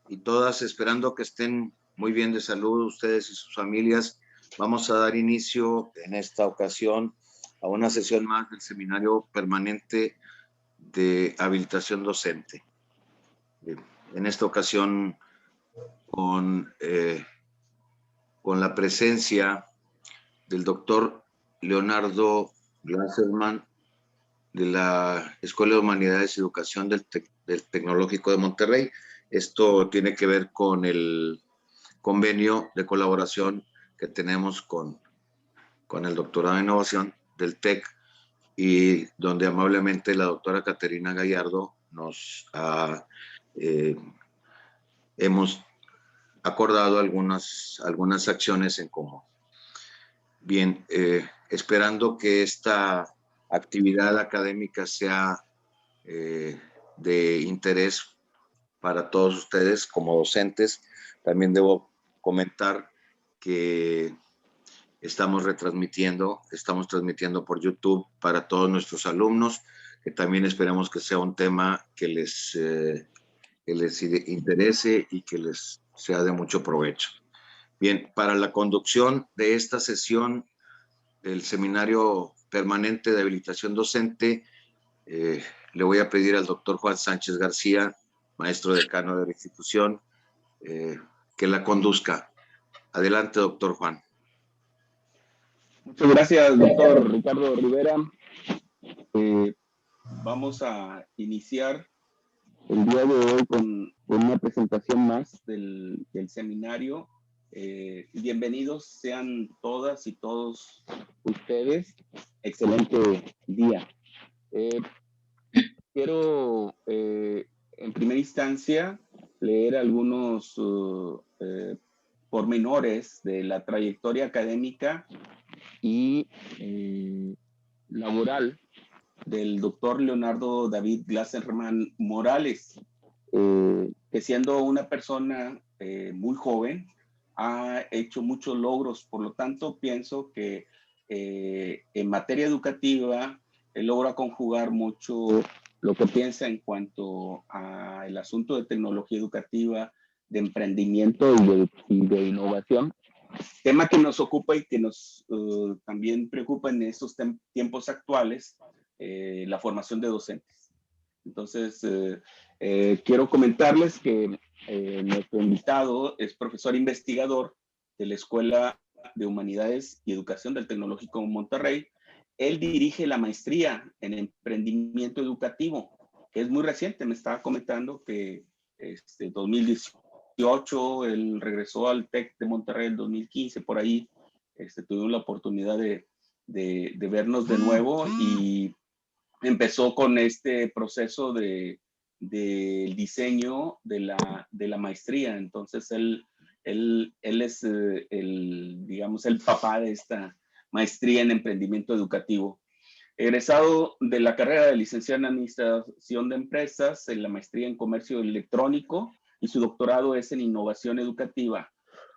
y todas, esperando que estén muy bien de salud ustedes y sus familias. Vamos a dar inicio en esta ocasión a una sesión más del Seminario Permanente de Habilitación Docente. En esta ocasión con la presencia del doctor Leonardo Glasserman de la Escuela de Humanidades y Educación del Tecnológico de Monterrey. Esto tiene que ver con el convenio de colaboración que tenemos con el doctorado de innovación del TEC, y donde amablemente la doctora Caterina Gallardo nos hemos acordado algunas acciones en común. Bien, esperando que esta actividad académica sea de interés para todos ustedes como docentes. También debo comentar que estamos transmitiendo por YouTube para todos nuestros alumnos, que también esperamos que sea un tema que les interese y que les sea de mucho provecho. Bien, para la conducción de esta sesión del Seminario Permanente de Habilitación Docente, le voy a pedir al doctor Juan Sánchez García, maestro decano de la institución, que la conduzca. Adelante, doctor Juan. Muchas gracias, doctor Ricardo Rivera. Vamos a iniciar el día de hoy con una presentación más del seminario. Bienvenidos sean todas y todos ustedes. Excelente día. Quiero, en primera instancia, leer algunos pormenores de la trayectoria académica y laboral del doctor Leonardo David Glasserman Morales, que siendo una persona muy joven, ha hecho muchos logros. Por lo tanto, pienso que en materia educativa, él logra conjugar mucho lo que piensa en cuanto al asunto de tecnología educativa, de emprendimiento y de innovación, tema que nos ocupa y que nos también preocupa en estos tiempos actuales, la formación de docentes. Entonces, quiero comentarles que nuestro invitado es profesor investigador de la Escuela de Humanidades y Educación del Tecnológico de Monterrey. Él dirige la maestría en emprendimiento educativo, que es muy reciente. Me estaba comentando que 2018, él regresó al TEC de Monterrey en 2015, por ahí tuvimos la oportunidad de vernos de nuevo y empezó con este proceso del diseño de la maestría. Entonces, él es digamos, el papá de esta maestría en emprendimiento educativo. Egresado de la carrera de licenciado en Administración de Empresas, en la maestría en Comercio Electrónico, y su doctorado es en Innovación Educativa.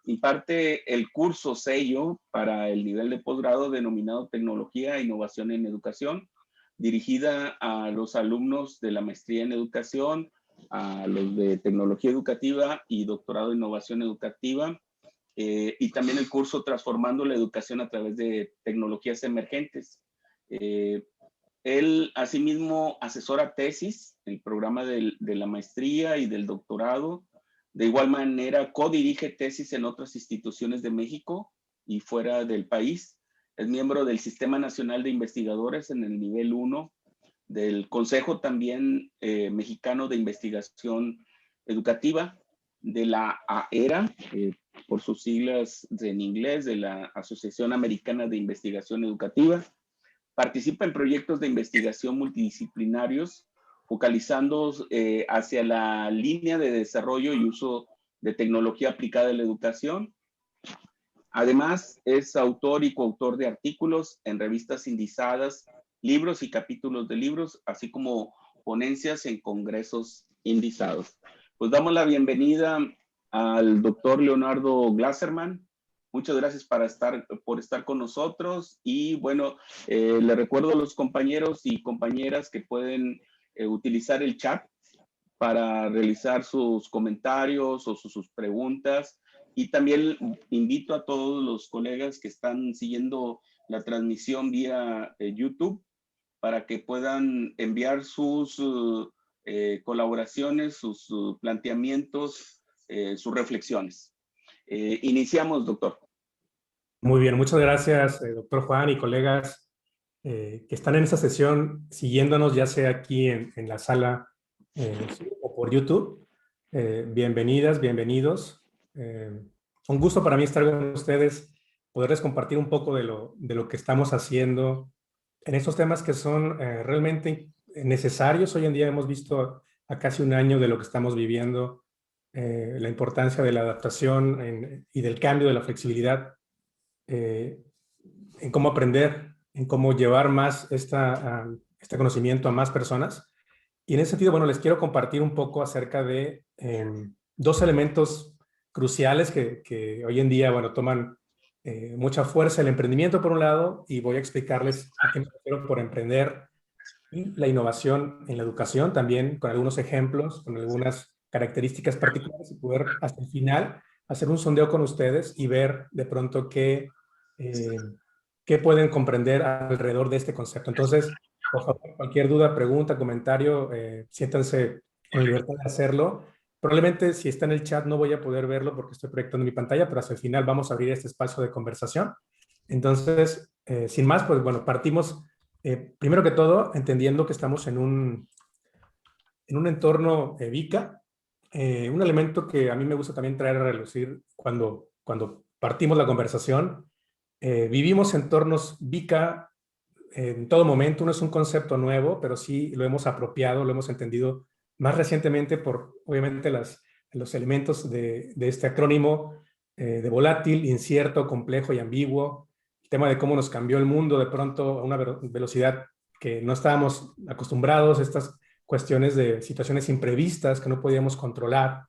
Imparte el curso sello para el nivel de posgrado denominado Tecnología e Innovación en Educación, dirigida a los alumnos de la maestría en Educación, a los de Tecnología Educativa y Doctorado en Innovación Educativa, y también el curso Transformando la Educación a través de Tecnologías Emergentes. Él asimismo asesora tesis, el programa de la maestría y del doctorado. De igual manera, codirige tesis en otras instituciones de México y fuera del país. Es miembro del Sistema Nacional de Investigadores en el nivel 1, del Consejo también Mexicano de Investigación Educativa, de la AERA, por sus siglas en inglés, de la Asociación Americana de Investigación Educativa. Participa en proyectos de investigación multidisciplinarios, focalizando hacia la línea de desarrollo y uso de tecnología aplicada en la educación. Además, es autor y coautor de artículos en revistas indizadas, libros y capítulos de libros, así como ponencias en congresos indizados. Pues damos la bienvenida al doctor Leonardo Glasserman. Muchas gracias por estar con nosotros. Y bueno, le recuerdo a los compañeros y compañeras que pueden utilizar el chat para realizar sus comentarios o sus preguntas. Y también invito a todos los colegas que están siguiendo la transmisión vía YouTube para que puedan enviar sus colaboraciones, sus planteamientos, sus reflexiones. Iniciamos, doctor. Muy bien, muchas gracias, doctor Juan y colegas que están en esta sesión siguiéndonos, ya sea aquí en la sala o por YouTube. Bienvenidas, bienvenidos. Un gusto para mí estar con ustedes, poderles compartir un poco de lo que estamos haciendo en estos temas que son realmente necesarios. Hoy en día hemos visto a casi un año de lo que estamos viviendo, la importancia de la adaptación y del cambio, de la flexibilidad, en cómo aprender, en cómo llevar más este conocimiento a más personas. Y en ese sentido, bueno, les quiero compartir un poco acerca de dos elementos cruciales que hoy en día, bueno, toman mucha fuerza: el emprendimiento por un lado, y voy a explicarles a qué me refiero por emprender, y la innovación en la educación también, con algunos ejemplos, con algunas características particulares, y poder hasta el final hacer un sondeo con ustedes y ver de pronto qué pueden comprender alrededor de este concepto. Entonces, por favor, cualquier duda, pregunta, comentario, siéntanse con libertad de hacerlo. Probablemente si está en el chat no voy a poder verlo porque estoy proyectando mi pantalla, pero hacia el final vamos a abrir este espacio de conversación. Entonces, sin más, pues bueno, partimos primero que todo entendiendo que estamos en un entorno VICA, un elemento que a mí me gusta también traer a relucir cuando partimos la conversación. Vivimos entornos VICA en todo momento. No es un concepto nuevo, pero sí lo hemos apropiado, lo hemos entendido más recientemente por, obviamente, los elementos de este acrónimo de volátil, incierto, complejo y ambiguo. El tema de cómo nos cambió el mundo de pronto a una velocidad que no estábamos acostumbrados, estas cuestiones de situaciones imprevistas que no podíamos controlar,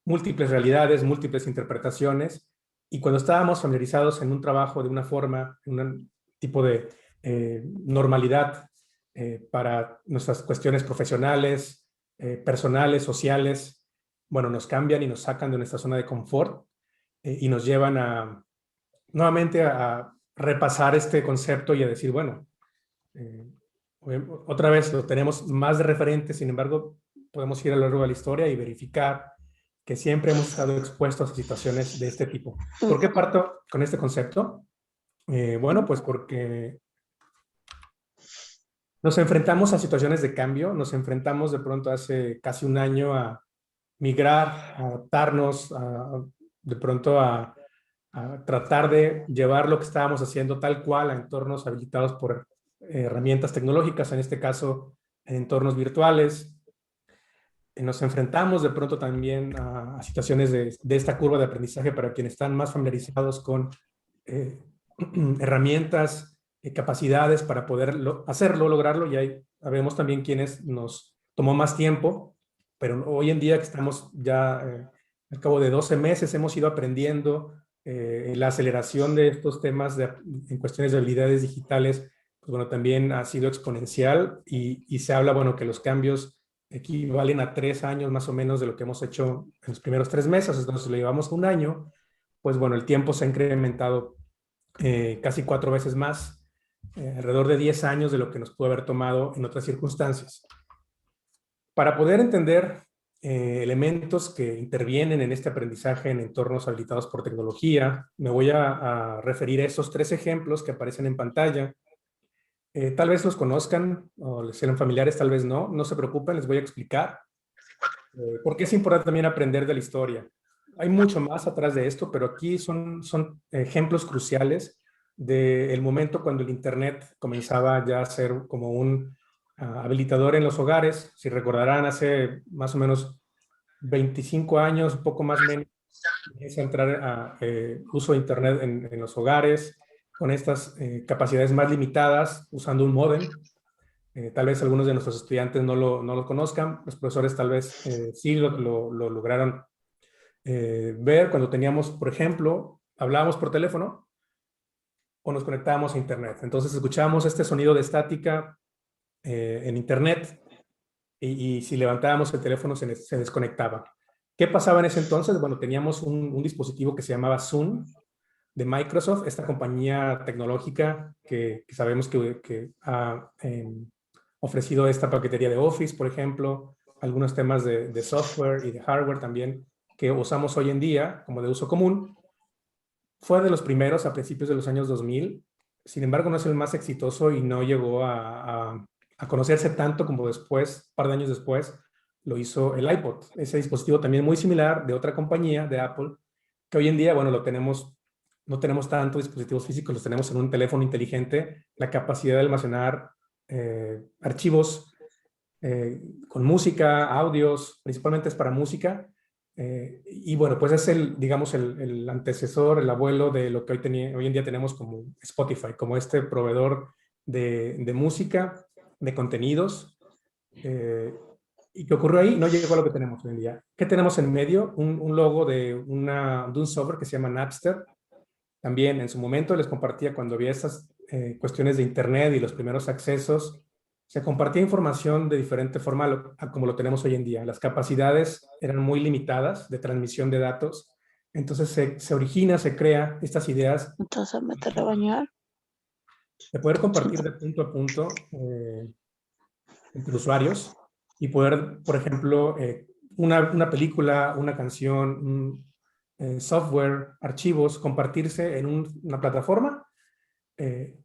múltiples realidades, múltiples interpretaciones. Y cuando estábamos familiarizados en un trabajo de una forma, en un tipo de normalidad para nuestras cuestiones profesionales, personales, sociales, bueno, nos cambian y nos sacan de nuestra zona de confort y nos llevan nuevamente a repasar este concepto y a decir, bueno, otra vez lo tenemos más de referente, sin embargo, podemos ir a lo largo de la historia y verificar que siempre hemos estado expuestos a situaciones de este tipo. ¿Por qué parto con este concepto? Bueno, pues porque nos enfrentamos a situaciones de cambio, nos enfrentamos de pronto hace casi un año a migrar, a adaptarnos, de pronto a tratar de llevar lo que estábamos haciendo tal cual a entornos habilitados por herramientas tecnológicas, en este caso en entornos virtuales. Nos enfrentamos de pronto también a situaciones de esta curva de aprendizaje para quienes están más familiarizados con herramientas, capacidades para poder hacerlo, lograrlo, y ahí vemos también quienes nos tomó más tiempo, pero hoy en día que estamos ya al cabo de 12 meses hemos ido aprendiendo la aceleración de estos temas en cuestiones de habilidades digitales, pues bueno, también ha sido exponencial y se habla, bueno, que los cambios equivalen a 3 años más o menos de lo que hemos hecho en los primeros 3 meses. Entonces, si lo llevamos un año, pues bueno, el tiempo se ha incrementado casi 4 veces más, alrededor de 10 años de lo que nos pudo haber tomado en otras circunstancias. Para poder entender elementos que intervienen en este aprendizaje en entornos habilitados por tecnología, me voy a referir a estos 3 ejemplos que aparecen en pantalla. Tal vez los conozcan o les sean familiares, tal vez no. No se preocupen, les voy a explicar por qué es importante también aprender de la historia. Hay mucho más atrás de esto, pero aquí son ejemplos cruciales del momento cuando el Internet comenzaba ya a ser como un habilitador en los hogares. Si recordarán, hace más o menos 25 años, un poco más o menos, es entrar a uso de Internet en los hogares, con estas capacidades más limitadas, usando un módem. Tal vez algunos de nuestros estudiantes no lo conozcan, los profesores tal vez sí lo lograron ver cuando teníamos, por ejemplo, hablábamos por teléfono o nos conectábamos a Internet. Entonces escuchábamos este sonido de estática en Internet y si levantábamos el teléfono se desconectaba. ¿Qué pasaba en ese entonces? Bueno, teníamos un dispositivo que se llamaba Zoom de Microsoft, esta compañía tecnológica que sabemos que ha ofrecido esta paquetería de Office, por ejemplo, algunos temas de software y de hardware también que usamos hoy en día como de uso común. Fue de los primeros a principios de los años 2000, sin embargo no es el más exitoso y no llegó a conocerse tanto como después, un par de años después, lo hizo el iPod. Ese dispositivo también muy similar de otra compañía, de Apple, que hoy en día, bueno, no tenemos tantos dispositivos físicos, los tenemos en un teléfono inteligente, la capacidad de almacenar archivos con música, audios, principalmente es para música. Y bueno, pues es digamos, el antecesor, el abuelo de lo que hoy en día tenemos como Spotify, como este proveedor de música, de contenidos. ¿Y qué ocurrió ahí? No llegó a lo que tenemos hoy en día. ¿Qué tenemos en medio? Un logo de un software que se llama Napster. También en su momento les compartía cuando había estas cuestiones de Internet y los primeros accesos, se compartía información de diferente forma a como lo tenemos hoy en día. Las capacidades eran muy limitadas de transmisión de datos. Entonces se crea estas ideas. Entonces meterle a bañar. De poder compartir de punto a punto entre usuarios y poder, por ejemplo, una película, una canción, software, archivos, compartirse en una plataforma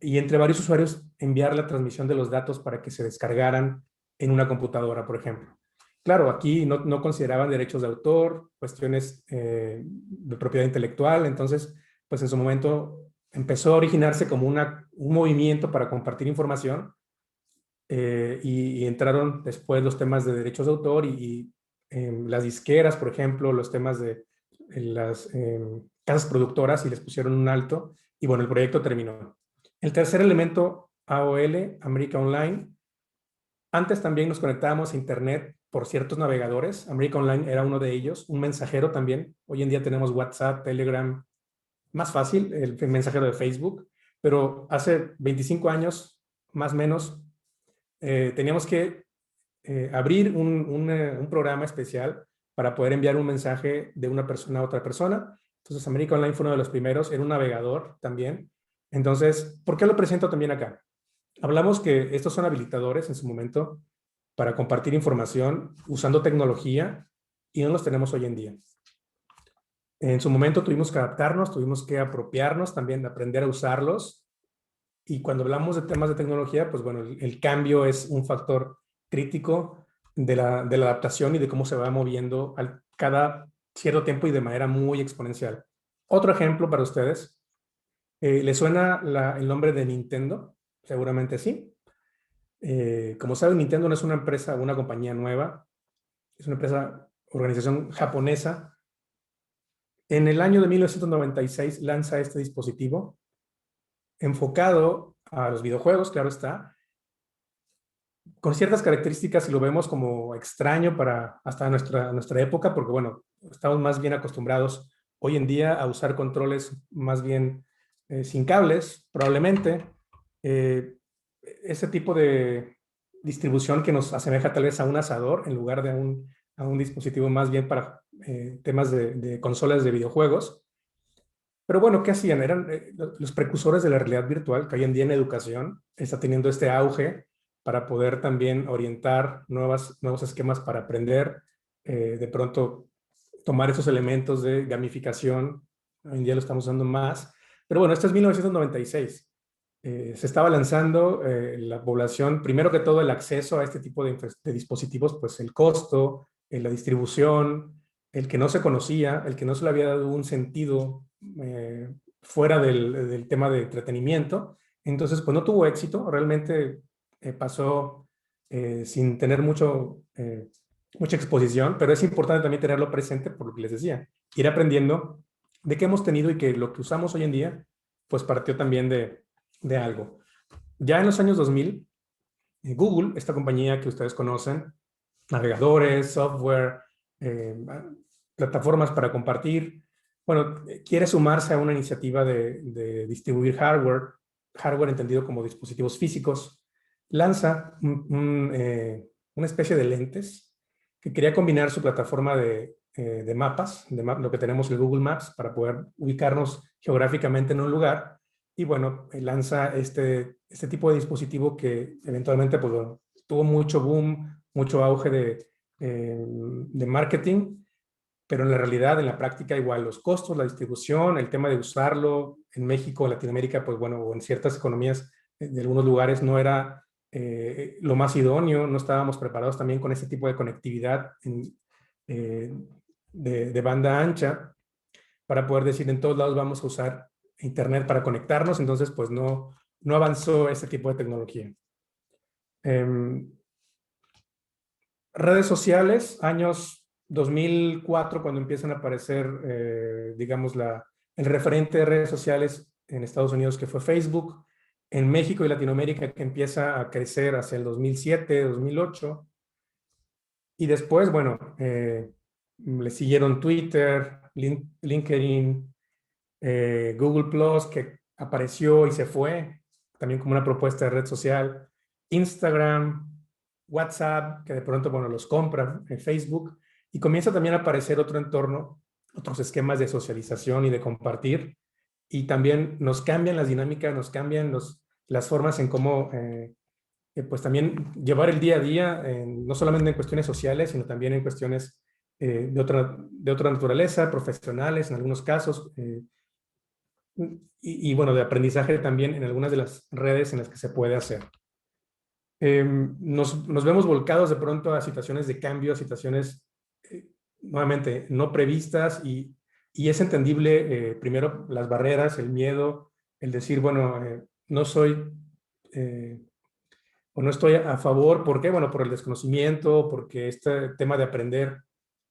y entre varios usuarios enviar la transmisión de los datos para que se descargaran en una computadora, por ejemplo. Claro, aquí no consideraban derechos de autor, cuestiones de propiedad intelectual, entonces, pues en su momento empezó a originarse como un movimiento para compartir información y entraron después los temas de derechos de autor y las disqueras, por ejemplo, los temas de las casas productoras y les pusieron un alto y bueno, el proyecto terminó. El tercer elemento, AOL, América Online. Antes también nos conectábamos a Internet por ciertos navegadores. América Online era uno de ellos, un mensajero también. Hoy en día tenemos WhatsApp, Telegram, más fácil, el mensajero de Facebook, pero hace 25 años, más o menos, teníamos que abrir un programa especial para poder enviar un mensaje de una persona a otra persona. Entonces, América Online fue uno de los primeros, era un navegador también. Entonces, ¿por qué lo presento también acá? Hablamos que estos son habilitadores en su momento para compartir información usando tecnología y no los tenemos hoy en día. En su momento tuvimos que adaptarnos, tuvimos que apropiarnos, también aprender a usarlos. Y cuando hablamos de temas de tecnología, pues bueno, el cambio es un factor crítico de la adaptación y de cómo se va moviendo cada cierto tiempo y de manera muy exponencial. Otro ejemplo para ustedes. ¿Les suena el nombre de Nintendo? Seguramente sí. Como saben, Nintendo no es una empresa, una compañía nueva. Es una empresa, organización japonesa. En el año de 1996 lanza este dispositivo enfocado a los videojuegos, claro está, con ciertas características y lo vemos como extraño para hasta nuestra época, porque bueno, estamos más bien acostumbrados hoy en día a usar controles más bien sin cables, probablemente. Ese tipo de distribución que nos asemeja tal vez a un asador en lugar de a un dispositivo más bien para temas de consolas de videojuegos. Pero bueno, ¿qué hacían? Eran los precursores de la realidad virtual, que hoy en día en educación está teniendo este auge para poder también orientar nuevos esquemas para aprender, de pronto tomar esos elementos de gamificación. Hoy en día lo estamos usando más. Pero bueno, esto es 1996. Se estaba lanzando la población, primero que todo el acceso a este tipo de dispositivos, pues el costo, la distribución, el que no se conocía, el que no se le había dado un sentido fuera del tema de entretenimiento. Entonces, pues no tuvo éxito, realmente pasó sin tener mucha exposición, pero es importante también tenerlo presente por lo que les decía, ir aprendiendo de qué hemos tenido y que lo que usamos hoy en día, pues partió también de algo. Ya en los años 2000, Google, esta compañía que ustedes conocen, navegadores, software, plataformas para compartir, bueno, quiere sumarse a una iniciativa de distribuir hardware entendido como dispositivos físicos, lanza un una especie de lentes que quería combinar su plataforma de mapas, lo que tenemos en Google Maps, para poder ubicarnos geográficamente en un lugar. Y bueno, lanza este tipo de dispositivo que eventualmente pues, bueno, tuvo mucho boom, mucho auge de marketing, pero en la realidad, en la práctica, igual los costos, la distribución, el tema de usarlo en México, en Latinoamérica, pues bueno, o en ciertas economías de algunos lugares no era lo más idóneo, no estábamos preparados también con este tipo de conectividad de banda ancha para poder decir en todos lados vamos a usar Internet para conectarnos, entonces pues no avanzó ese tipo de tecnología. Redes sociales, años 2004, cuando empiezan a aparecer, digamos, el referente de redes sociales en Estados Unidos, que fue Facebook, en México y Latinoamérica, que empieza a crecer hacia el 2007, 2008. Y después, bueno, le siguieron Twitter, LinkedIn, Google+, que apareció y se fue, también como una propuesta de red social, Instagram, WhatsApp, que de pronto, bueno, los compra en Facebook, y comienza también a aparecer otro entorno, otros esquemas de socialización y de compartir, y también nos cambian las dinámicas, nos cambian las formas en cómo, pues también llevar el día a día, no solamente en cuestiones sociales, sino también en cuestiones de otra naturaleza, profesionales en algunos casos, y bueno, de aprendizaje también en algunas de las redes en las que se puede hacer. Nos vemos volcados de pronto a situaciones de cambio, a situaciones nuevamente no previstas, y es entendible primero las barreras, el miedo, el decir, bueno, no soy o no estoy a favor. ¿Por qué? Bueno, por el desconocimiento, porque este tema de aprender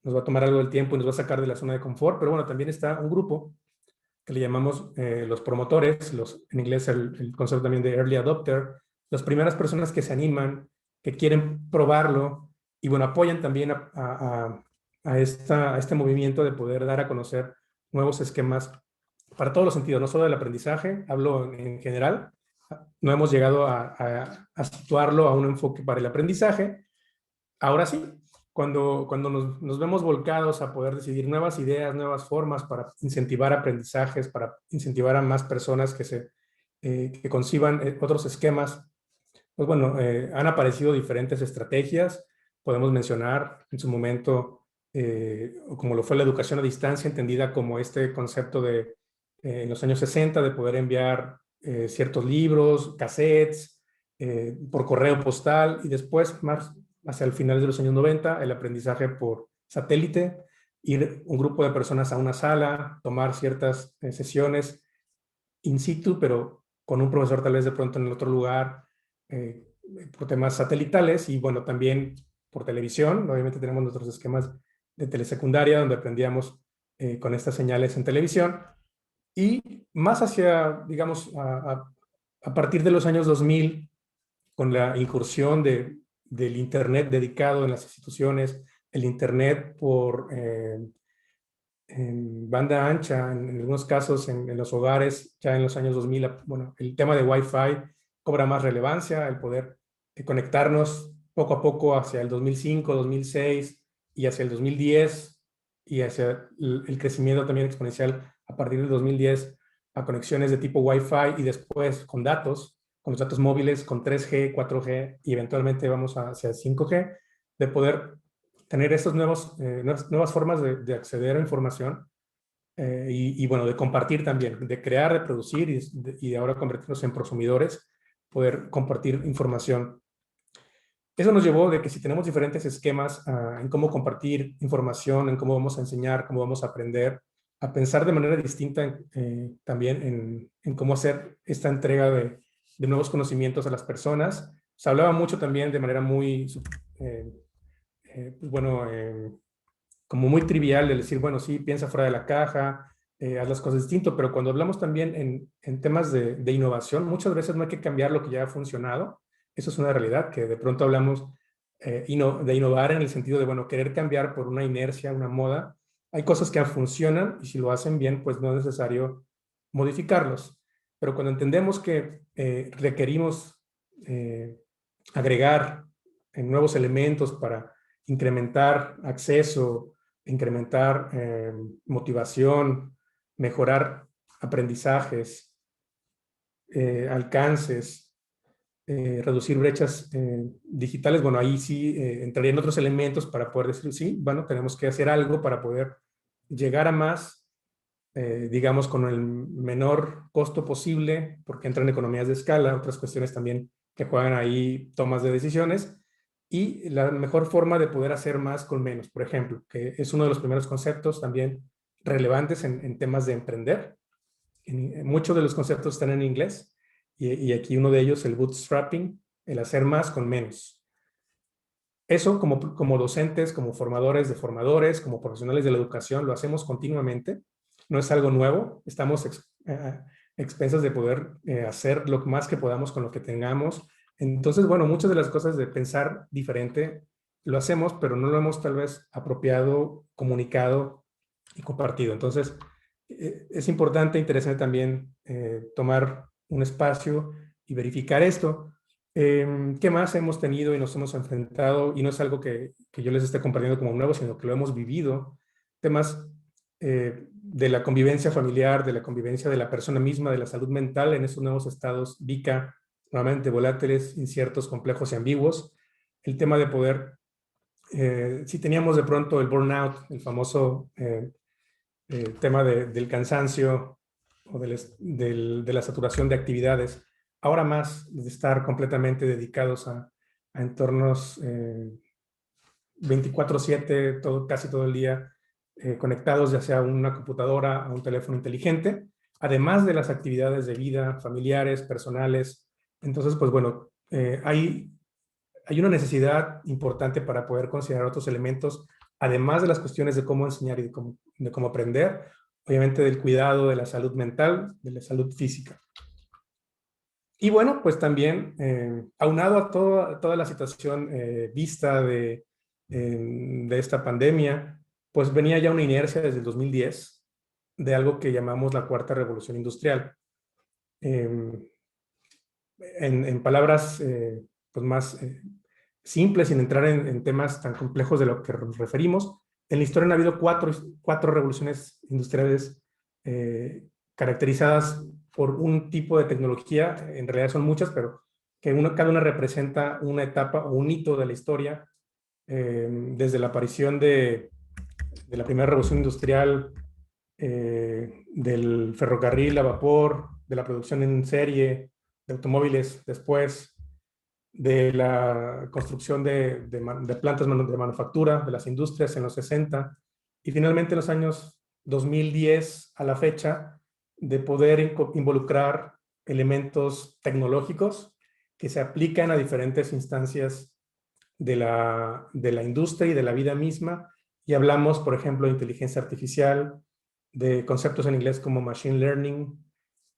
nos va a tomar algo del tiempo y nos va a sacar de la zona de confort, pero bueno, también está un grupo que le llamamos los promotores, en inglés el concepto también de early adopter, las primeras personas que se animan, que quieren probarlo, y bueno, apoyan también a este movimiento de poder dar a conocer nuevos esquemas para todos los sentidos, no solo del aprendizaje, hablo en general. No hemos llegado a situarlo a un enfoque para el aprendizaje. Ahora sí, cuando nos vemos volcados a poder decidir nuevas ideas, nuevas formas para incentivar aprendizajes, para incentivar a más personas que conciban otros esquemas, pues bueno, han aparecido diferentes estrategias. Podemos mencionar en su momento, como lo fue la educación a distancia, entendida como este concepto en los años 60, de poder enviar ciertos libros, cassettes, por correo postal, y después, más hacia el final de los años 90, el aprendizaje por satélite, ir un grupo de personas a una sala, tomar ciertas sesiones in situ, pero con un profesor tal vez de pronto en el otro lugar, por temas satelitales, y bueno, también por televisión. Obviamente tenemos nuestros esquemas de telesecundaria, donde aprendíamos con estas señales en televisión, y más hacia, digamos, a partir de los años 2000, con la incursión del Internet dedicado en las instituciones, el Internet en banda ancha, en algunos casos en los hogares, ya en los años 2000, bueno, el tema de Wi-Fi cobra más relevancia, el poder conectarnos poco a poco hacia el 2005, 2006 y hacia el 2010, y hacia el crecimiento también exponencial a partir del 2010 a conexiones de tipo Wi-Fi, y después con los datos móviles, con 3G, 4G, y eventualmente vamos hacia 5G, de poder tener estas nuevas formas de acceder a información, y bueno, de compartir también, de crear, de producir, y de ahora convertirnos en prosumidores, poder compartir información. Eso nos llevó de que si tenemos diferentes esquemas en cómo compartir información, en cómo vamos a enseñar, cómo vamos a aprender, a pensar de manera distinta también en cómo hacer esta entrega de nuevos conocimientos a las personas. Se hablaba mucho también de manera muy, pues bueno, como muy trivial, de decir, bueno, sí, piensa fuera de la caja, haz las cosas distinto, pero cuando hablamos también en temas de innovación, muchas veces no hay que cambiar lo que ya ha funcionado. Eso es una realidad, que de pronto hablamos de innovar en el sentido de, bueno, querer cambiar por una inercia, una moda. Hay cosas que funcionan, y si lo hacen bien, pues no es necesario modificarlos. Pero cuando entendemos que requerimos agregar nuevos elementos para incrementar acceso, incrementar motivación, mejorar aprendizajes, alcances, reducir brechas digitales. Bueno, ahí sí entrarían otros elementos para poder decir, sí, bueno, tenemos que hacer algo para poder llegar a más, digamos, con el menor costo posible, porque entran economías de escala, otras cuestiones también que juegan ahí tomas de decisiones, y la mejor forma de poder hacer más con menos, por ejemplo, que es uno de los primeros conceptos también relevantes en temas de emprender. Muchos de los conceptos están en inglés, y aquí uno de ellos, el bootstrapping, el hacer más con menos. Eso como docentes, como formadores de formadores, como profesionales de la educación, lo hacemos continuamente. No es algo nuevo. Estamos expensas de poder hacer lo más que podamos con lo que tengamos. Entonces, bueno, muchas de las cosas de pensar diferente lo hacemos, pero no lo hemos tal vez apropiado, comunicado y compartido. Entonces, es importante, interesante también tomar un espacio y verificar esto. ¿Qué más hemos tenido y nos hemos enfrentado? Y no es algo que yo les esté compartiendo como nuevo, sino que lo hemos vivido. Temas de la convivencia familiar, de la convivencia de la persona misma, de la salud mental en estos nuevos estados VICA, nuevamente volátiles, inciertos, complejos y ambiguos. El tema de poder, si teníamos de pronto el burnout, el famoso tema del cansancio o de la saturación de actividades, ahora más de estar completamente dedicados a entornos 24/7, casi todo el día, conectados ya sea a una computadora, a un teléfono inteligente, además de las actividades de vida, familiares, personales. Entonces, pues bueno, hay una necesidad importante para poder considerar otros elementos, además de las cuestiones de cómo enseñar y de cómo aprender, obviamente del cuidado de la salud mental, de la salud física. Y bueno, pues también, aunado a toda la situación vista de esta pandemia, pues venía ya una inercia desde el 2010 de algo que llamamos la cuarta revolución industrial. En palabras pues más simples, sin entrar en temas tan complejos de lo que nos referimos, en la historia han habido cuatro revoluciones industriales caracterizadas por un tipo de tecnología. En realidad son muchas, pero que cada una representa una etapa o un hito de la historia, desde la aparición de la primera revolución industrial, del ferrocarril a vapor, de la producción en serie, de automóviles después, de la construcción de plantas de manufactura, de las industrias en los 60, y finalmente en los años 2010 a la fecha, de poder involucrar elementos tecnológicos que se aplican a diferentes instancias de la industria y de la vida misma. Y hablamos, por ejemplo, de inteligencia artificial, de conceptos en inglés como machine learning,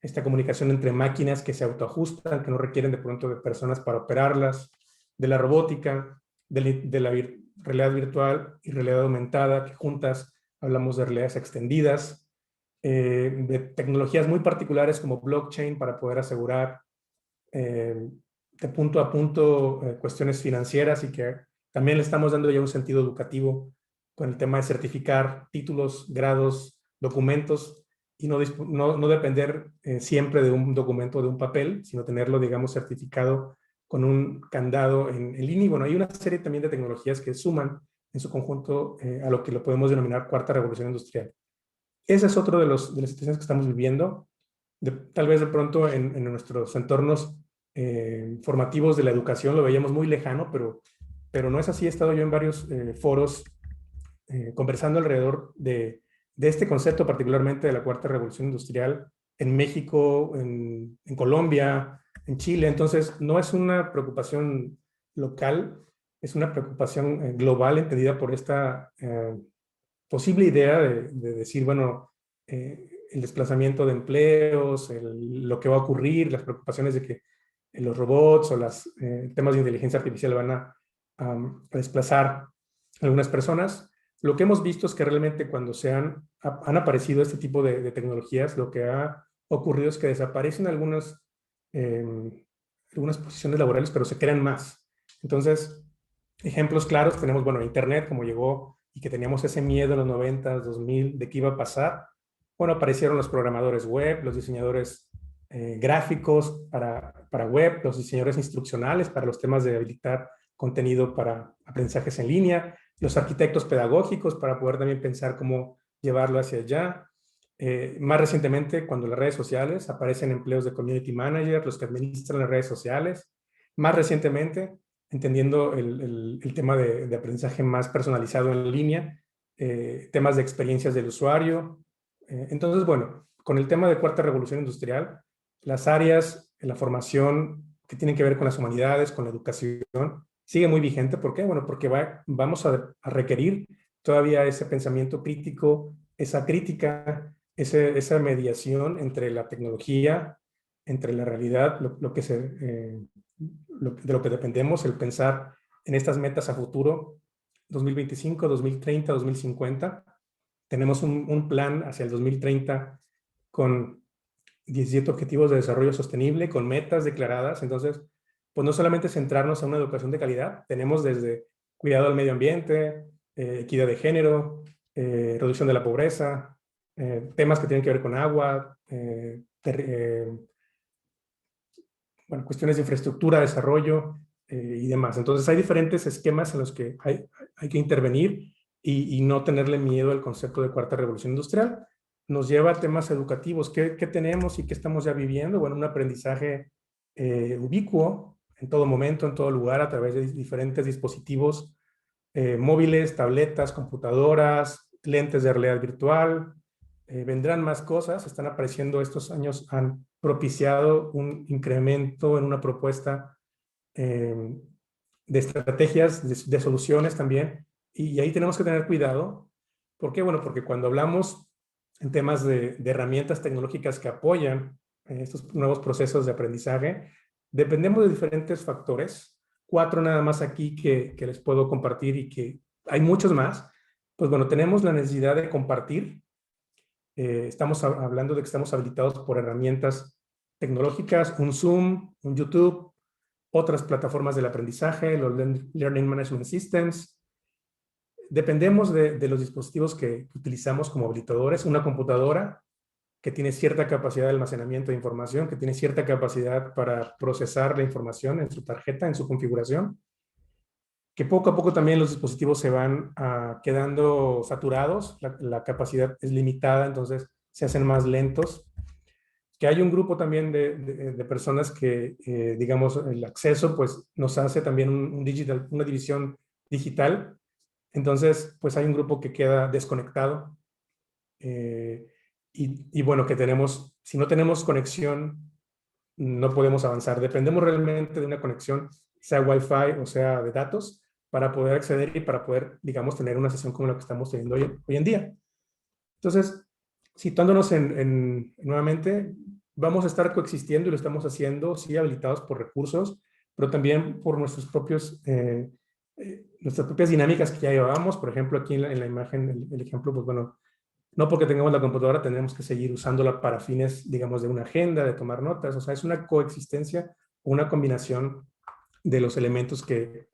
esta comunicación entre máquinas que se autoajustan, que no requieren de pronto de personas para operarlas, de la robótica, de la realidad virtual y realidad aumentada, que juntas hablamos de realidades extendidas, de tecnologías muy particulares como blockchain para poder asegurar de punto a punto cuestiones financieras, y que también le estamos dando ya un sentido educativo con el tema de certificar títulos, grados, documentos, y no depender siempre de un documento, de un papel, sino tenerlo, digamos, certificado con un candado en línea. Y bueno, hay una serie también de tecnologías que suman en su conjunto a lo que lo podemos denominar cuarta revolución industrial. Ese es otro de las situaciones que estamos viviendo. Tal vez de pronto en nuestros entornos formativos de la educación lo veíamos muy lejano, pero no es así. He estado yo en varios foros conversando alrededor de este concepto, particularmente de la cuarta revolución industrial, en México, en Colombia, en Chile. Entonces, no es una preocupación local, es una preocupación global, entendida por esta posible idea de decir, bueno, el desplazamiento de empleos, lo que va a ocurrir, las preocupaciones de que los robots o los temas de inteligencia artificial van a desplazar a algunas personas. Lo que hemos visto es que realmente cuando han aparecido este tipo de tecnologías, lo que ha ocurrido es que desaparecen algunas posiciones laborales, pero se crean más. Entonces, ejemplos claros tenemos, bueno, Internet, como llegó y que teníamos ese miedo en los 90, 2000 de qué iba a pasar. Bueno, aparecieron los programadores web, los diseñadores gráficos para web, los diseñadores instruccionales para los temas de habilitar contenido para aprendizajes en línea, los arquitectos pedagógicos para poder también pensar cómo llevarlo hacia allá. Más recientemente, cuando las redes sociales aparecen empleos de community manager, los que administran las redes sociales. Más recientemente, entendiendo el tema de aprendizaje más personalizado en línea, temas de experiencias del usuario. Entonces, bueno, con el tema de cuarta revolución industrial, las áreas en la formación que tienen que ver con las humanidades, con la educación, sigue muy vigente. ¿Por qué? Bueno, porque vamos a requerir todavía ese pensamiento crítico, esa crítica, esa mediación entre la tecnología, entre la realidad, de lo que dependemos, el pensar en estas metas a futuro, 2025, 2030, 2050. Tenemos un plan hacia el 2030 con 17 objetivos de desarrollo sostenible, con metas declaradas. Entonces, pues no solamente centrarnos en una educación de calidad, tenemos desde cuidado al medio ambiente, equidad de género, reducción de la pobreza, temas que tienen que ver con agua, bueno, cuestiones de infraestructura, desarrollo y demás. Entonces hay diferentes esquemas en los que hay que intervenir y no tenerle miedo al concepto de cuarta revolución industrial. Nos lleva a temas educativos. ¿Qué tenemos y qué estamos ya viviendo? Bueno, un aprendizaje ubicuo en todo momento, en todo lugar, a través de diferentes dispositivos móviles, tabletas, computadoras, lentes de realidad virtual. Vendrán más cosas, están apareciendo estos años, han propiciado un incremento en una propuesta de estrategias, de soluciones también, y ahí tenemos que tener cuidado. ¿Por qué? Bueno, porque cuando hablamos en temas de herramientas tecnológicas que apoyan estos nuevos procesos de aprendizaje, dependemos de diferentes factores, 4 nada más aquí que les puedo compartir y que hay muchos más. Pues bueno, tenemos la necesidad de compartir. Estamos hablando de que estamos habilitados por herramientas tecnológicas, un Zoom, un YouTube, otras plataformas del aprendizaje, los Learning Management Systems. Dependemos de los dispositivos que utilizamos como habilitadores, una computadora que tiene cierta capacidad de almacenamiento de información, que tiene cierta capacidad para procesar la información en su tarjeta, en su configuración, que poco a poco también los dispositivos se van quedando saturados, la capacidad es limitada, entonces se hacen más lentos, que hay un grupo también de personas que, digamos, el acceso pues nos hace también una división digital, entonces pues hay un grupo que queda desconectado, y bueno, que tenemos, si no tenemos conexión, no podemos avanzar. Dependemos realmente de una conexión, sea Wi-Fi o sea de datos, para poder acceder y para poder, digamos, tener una sesión como la que estamos teniendo hoy en día. Entonces, situándonos nuevamente, vamos a estar coexistiendo y lo estamos haciendo, sí, habilitados por recursos, pero también por nuestras propias dinámicas que ya llevábamos. Por ejemplo, aquí en la imagen, el ejemplo, pues bueno, no porque tengamos la computadora tenemos que seguir usándola para fines, digamos, de una agenda, de tomar notas. O sea, es una coexistencia, una combinación de los elementos que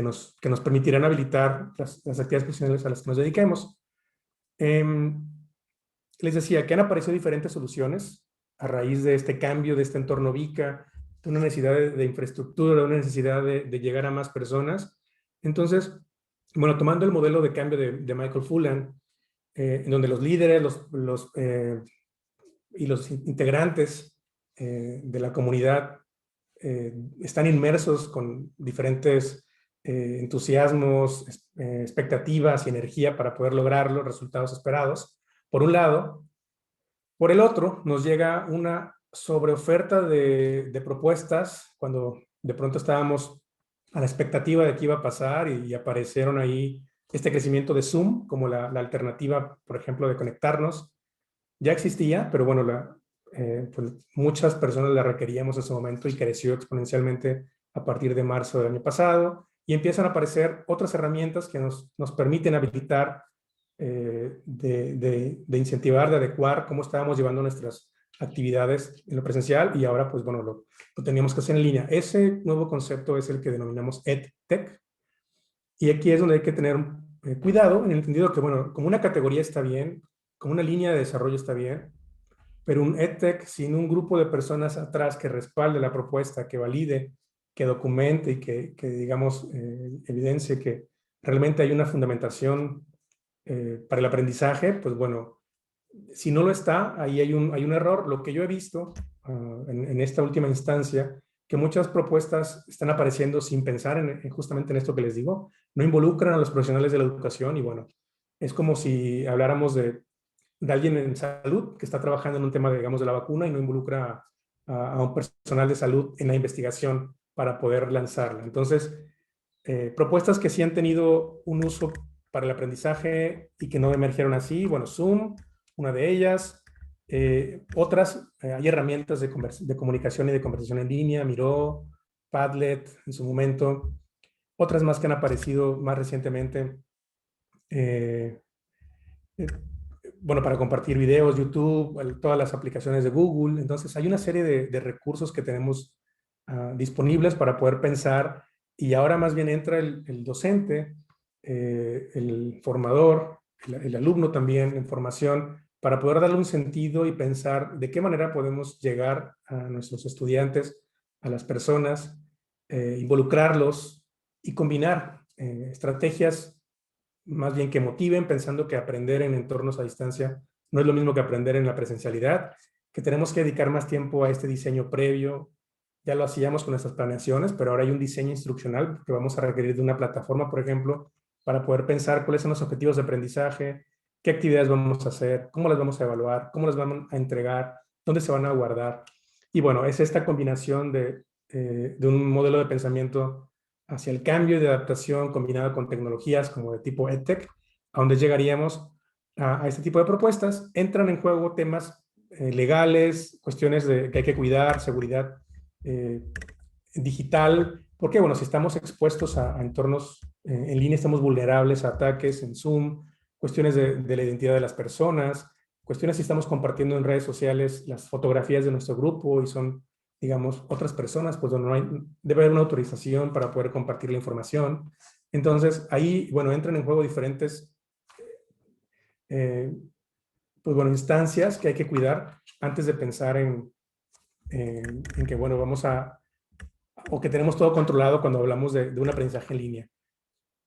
nos permitirán habilitar las actividades profesionales a las que nos dediquemos. Les decía que han aparecido diferentes soluciones a raíz de este cambio, de este entorno VICA, de una necesidad de infraestructura, de una necesidad de llegar a más personas. Entonces, bueno, tomando el modelo de cambio de Michael Fullan, en donde los líderes y los integrantes de la comunidad están inmersos con diferentes entusiasmos, expectativas y energía para poder lograr los resultados esperados, por un lado. Por el otro, nos llega una sobreoferta de propuestas cuando de pronto estábamos a la expectativa de qué iba a pasar y aparecieron ahí este crecimiento de Zoom como la alternativa, por ejemplo, de conectarnos. Ya existía, pero bueno, pues muchas personas la requeríamos en ese momento y creció exponencialmente a partir de marzo del año pasado, y empiezan a aparecer otras herramientas que nos permiten habilitar, de incentivar, de adecuar cómo estábamos llevando nuestras actividades en lo presencial y ahora pues bueno, lo teníamos que hacer en línea. Ese nuevo concepto es el que denominamos EdTech y aquí es donde hay que tener cuidado en el entendido que bueno, como una categoría está bien, como una línea de desarrollo está bien, pero un EdTech sin un grupo de personas atrás que respalde la propuesta, que valide, que documente y que digamos, evidencie que realmente hay una fundamentación para el aprendizaje, pues bueno, si no lo está, ahí hay un error. Lo que yo he visto en esta última instancia, que muchas propuestas están apareciendo sin pensar justamente en esto que les digo, no involucran a los profesionales de la educación y bueno, es como si habláramos de alguien en salud que está trabajando en un tema, digamos, de la vacuna y no involucra a un personal de salud en la investigación para poder lanzarla. Entonces, propuestas que sí han tenido un uso para el aprendizaje y que no emergieron así, bueno, Zoom, una de ellas, otras, hay herramientas de comunicación y de conversación en línea, Miro, Padlet en su momento, otras más que han aparecido más recientemente, bueno, para compartir videos, YouTube, todas las aplicaciones de Google. Entonces, hay una serie de recursos que tenemos disponibles para poder pensar y ahora más bien entra el docente, el formador, el alumno también en formación, para poder darle un sentido y pensar de qué manera podemos llegar a nuestros estudiantes, a las personas, involucrarlos y combinar estrategias más bien que motiven, pensando que aprender en entornos a distancia no es lo mismo que aprender en la presencialidad, que tenemos que dedicar más tiempo a este diseño previo. Ya lo hacíamos con nuestras planeaciones, pero ahora hay un diseño instruccional que vamos a requerir de una plataforma, por ejemplo, para poder pensar cuáles son los objetivos de aprendizaje, qué actividades vamos a hacer, cómo las vamos a evaluar, cómo las vamos a entregar, dónde se van a guardar. Y bueno, es esta combinación de un modelo de pensamiento hacia el cambio de adaptación combinado con tecnologías como de tipo EdTech, a donde llegaríamos a este tipo de propuestas. Entran en juego temas legales, cuestiones que hay que cuidar, seguridad digital, porque bueno, si estamos expuestos a entornos en línea, estamos vulnerables a ataques en Zoom, cuestiones de la identidad de las personas, cuestiones si estamos compartiendo en redes sociales las fotografías de nuestro grupo y son, digamos, otras personas, pues no hay, debe haber una autorización para poder compartir la información. Entonces, ahí, bueno, entran en juego diferentes pues bueno, instancias que hay que cuidar antes de pensar en que, bueno, vamos o que tenemos todo controlado cuando hablamos de un aprendizaje en línea.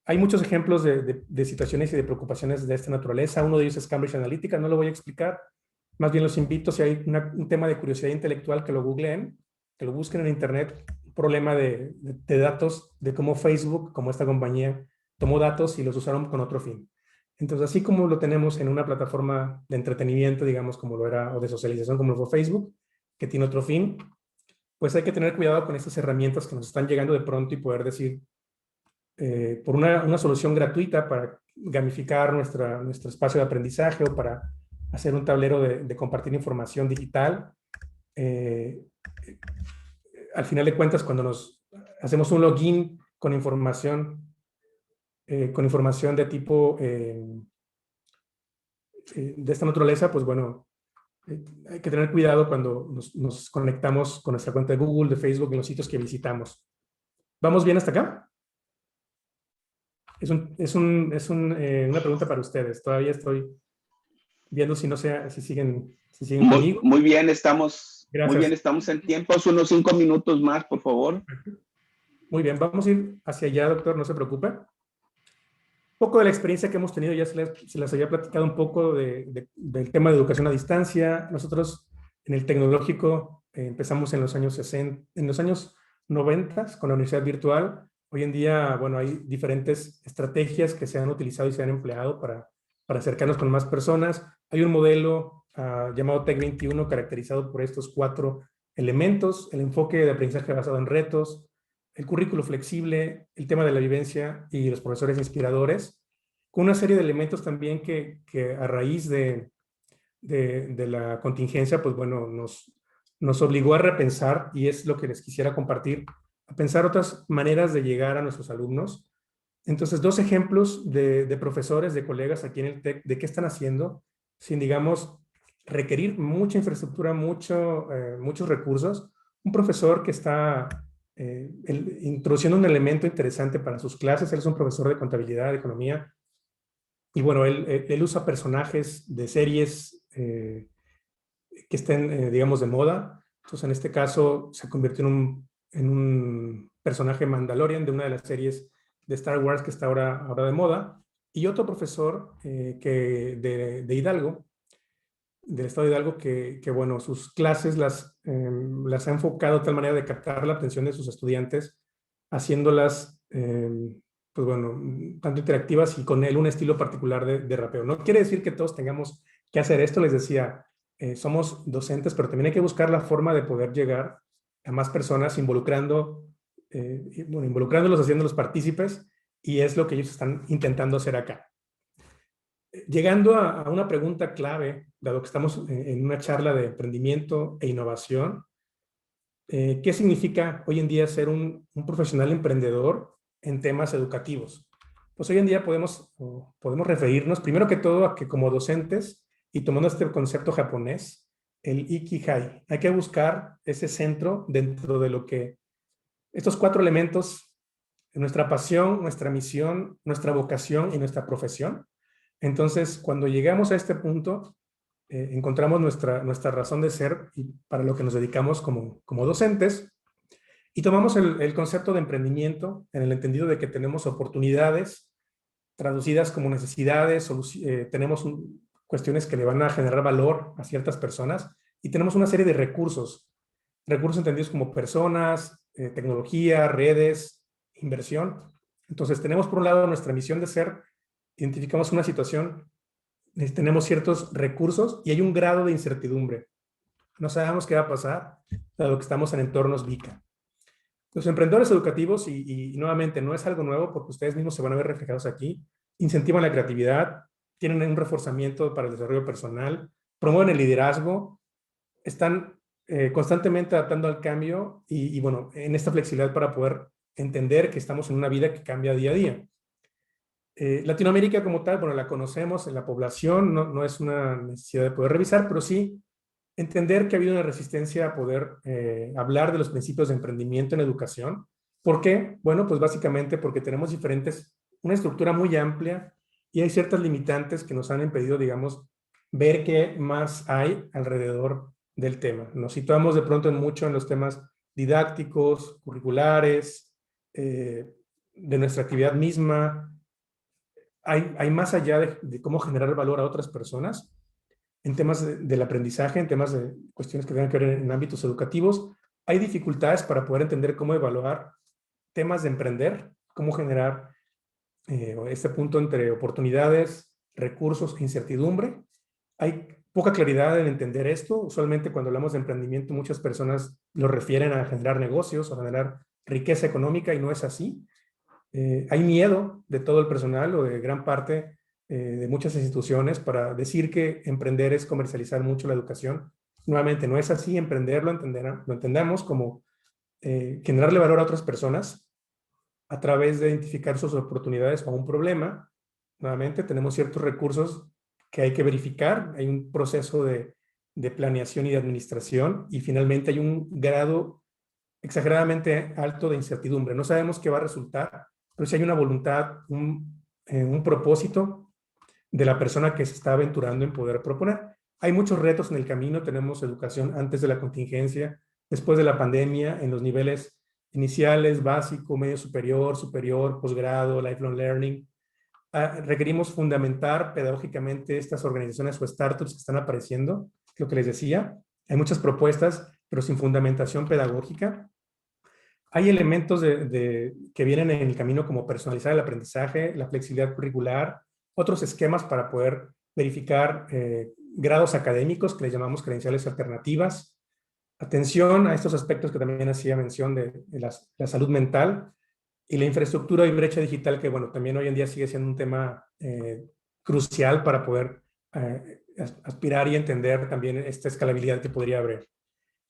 Hay muchos ejemplos de situaciones y de preocupaciones de esta naturaleza. Uno de ellos es Cambridge Analytica, no lo voy a explicar. Más bien los invito, si hay un tema de curiosidad intelectual, que lo googleen, que lo busquen en internet, un problema de datos, de cómo Facebook, como esta compañía, tomó datos y los usaron con otro fin. Entonces, así como lo tenemos en una plataforma de entretenimiento, digamos, como lo era, o de socialización, como lo fue Facebook, que tiene otro fin, pues hay que tener cuidado con estas herramientas que nos están llegando de pronto y poder decir, por una solución gratuita para gamificar nuestro espacio de aprendizaje o para hacer un tablero de compartir información digital. Al final de cuentas, cuando nos hacemos un login con información de tipo de esta naturaleza, pues bueno, hay que tener cuidado cuando nos conectamos con nuestra cuenta de Google, de Facebook, en los sitios que visitamos. ¿Vamos bien hasta acá? Es una pregunta para ustedes. Todavía estoy viendo si siguen conmigo. Muy bien, estamos Gracias. en tiempo. Unos 5 minutos más, por favor. Muy bien, vamos a ir hacia allá, doctor, no se preocupe. Un poco de la experiencia que hemos tenido, ya se las había platicado un poco del tema de educación a distancia. Nosotros en el tecnológico empezamos en los años 60, en los años 90 con la universidad virtual. Hoy en día, bueno, hay diferentes estrategias que se han utilizado y se han empleado para acercarnos con más personas. Hay un modelo llamado TEC 21 caracterizado por estos 4 elementos: el enfoque de aprendizaje basado en retos, el currículo flexible, el tema de la vivencia y los profesores inspiradores, con una serie de elementos también que a raíz de la contingencia, pues bueno, nos obligó a repensar, y es lo que les quisiera compartir, a pensar otras maneras de llegar a nuestros alumnos. Entonces, 2 ejemplos de profesores, de colegas aquí en el TEC, de qué están haciendo, sin, digamos, requerir mucha infraestructura, muchos recursos. Un profesor que está introduciendo un elemento interesante para sus clases, él es un profesor de contabilidad, de economía, y bueno, él usa personajes de series que estén, digamos, de moda. Entonces, en este caso, se convirtió en un personaje Mandalorian de una de las series de Star Wars que está ahora de moda. Y otro profesor de Hidalgo, del estado de Hidalgo, que bueno, sus clases las ha enfocado de tal manera de captar la atención de sus estudiantes, haciéndolas, pues bueno, tanto interactivas y con él un estilo particular de rapeo. No quiere decir que todos tengamos que hacer esto, les decía, somos docentes, pero también hay que buscar la forma de poder llegar a más personas involucrándolos, haciéndolos partícipes, y es lo que ellos están intentando hacer acá. Llegando a una pregunta clave, dado que estamos en una charla de emprendimiento e innovación, ¿qué significa hoy en día ser un profesional emprendedor en temas educativos? Pues hoy en día podemos referirnos, primero que todo, a que como docentes, y tomando este concepto japonés, el Ikigai, hay que buscar ese centro dentro de lo que estos 4 elementos, nuestra pasión, nuestra misión, nuestra vocación y nuestra profesión. Entonces, cuando llegamos a este punto, encontramos nuestra razón de ser y para lo que nos dedicamos como docentes, y tomamos el concepto de emprendimiento en el entendido de que tenemos oportunidades traducidas como necesidades, tenemos cuestiones que le van a generar valor a ciertas personas, y tenemos una serie de recursos entendidos como personas, tecnología, redes, inversión. Entonces, tenemos por un lado nuestra misión de ser, identificamos una situación, tenemos ciertos recursos y hay un grado de incertidumbre. No sabemos qué va a pasar, dado que estamos en entornos VICA. Los emprendedores educativos, y nuevamente no es algo nuevo porque ustedes mismos se van a ver reflejados aquí, incentivan la creatividad, tienen un reforzamiento para el desarrollo personal, promueven el liderazgo, están constantemente adaptando al cambio y bueno, en esta flexibilidad para poder entender que estamos en una vida que cambia día a día. Latinoamérica como tal, bueno, la conocemos en la población, no es una necesidad de poder revisar, pero sí entender que ha habido una resistencia a poder hablar de los principios de emprendimiento en educación. ¿Por qué? Bueno, pues básicamente porque tenemos una estructura muy amplia y hay ciertas limitantes que nos han impedido, digamos, ver qué más hay alrededor del tema. Nos situamos de pronto mucho en los temas didácticos, curriculares, de nuestra actividad misma. Hay más allá de cómo generar valor a otras personas en temas del aprendizaje, en temas de cuestiones que tengan que ver en ámbitos educativos. Hay dificultades para poder entender cómo evaluar temas de emprender, cómo generar este punto entre oportunidades, recursos e incertidumbre. Hay poca claridad en entender esto. Usualmente cuando hablamos de emprendimiento, muchas personas lo refieren a generar negocios o a generar riqueza económica, y no es así. Hay miedo de todo el personal o de gran parte de muchas instituciones para decir que emprender es comercializar mucho la educación. Nuevamente, no es así. Emprender lo entendamos como generarle valor a otras personas a través de identificar sus oportunidades o un problema. Nuevamente, tenemos ciertos recursos que hay que verificar. Hay un proceso de planeación y de administración, y finalmente hay un grado exageradamente alto de incertidumbre. No sabemos qué va a resultar, pero si hay una voluntad, un propósito de la persona que se está aventurando en poder proponer. Hay muchos retos en el camino. Tenemos educación antes de la contingencia, después de la pandemia, en los niveles iniciales, básico, medio superior, posgrado, lifelong learning. Requerimos fundamentar pedagógicamente estas organizaciones o startups que están apareciendo, lo que les decía. Hay muchas propuestas, pero sin fundamentación pedagógica. Hay elementos que vienen en el camino, como personalizar el aprendizaje, la flexibilidad curricular, otros esquemas para poder verificar grados académicos que le llamamos credenciales alternativas. Atención a estos aspectos que también hacía mención de la salud mental y la infraestructura y brecha digital, que bueno, también hoy en día sigue siendo un tema crucial para poder aspirar y entender también esta escalabilidad que podría haber.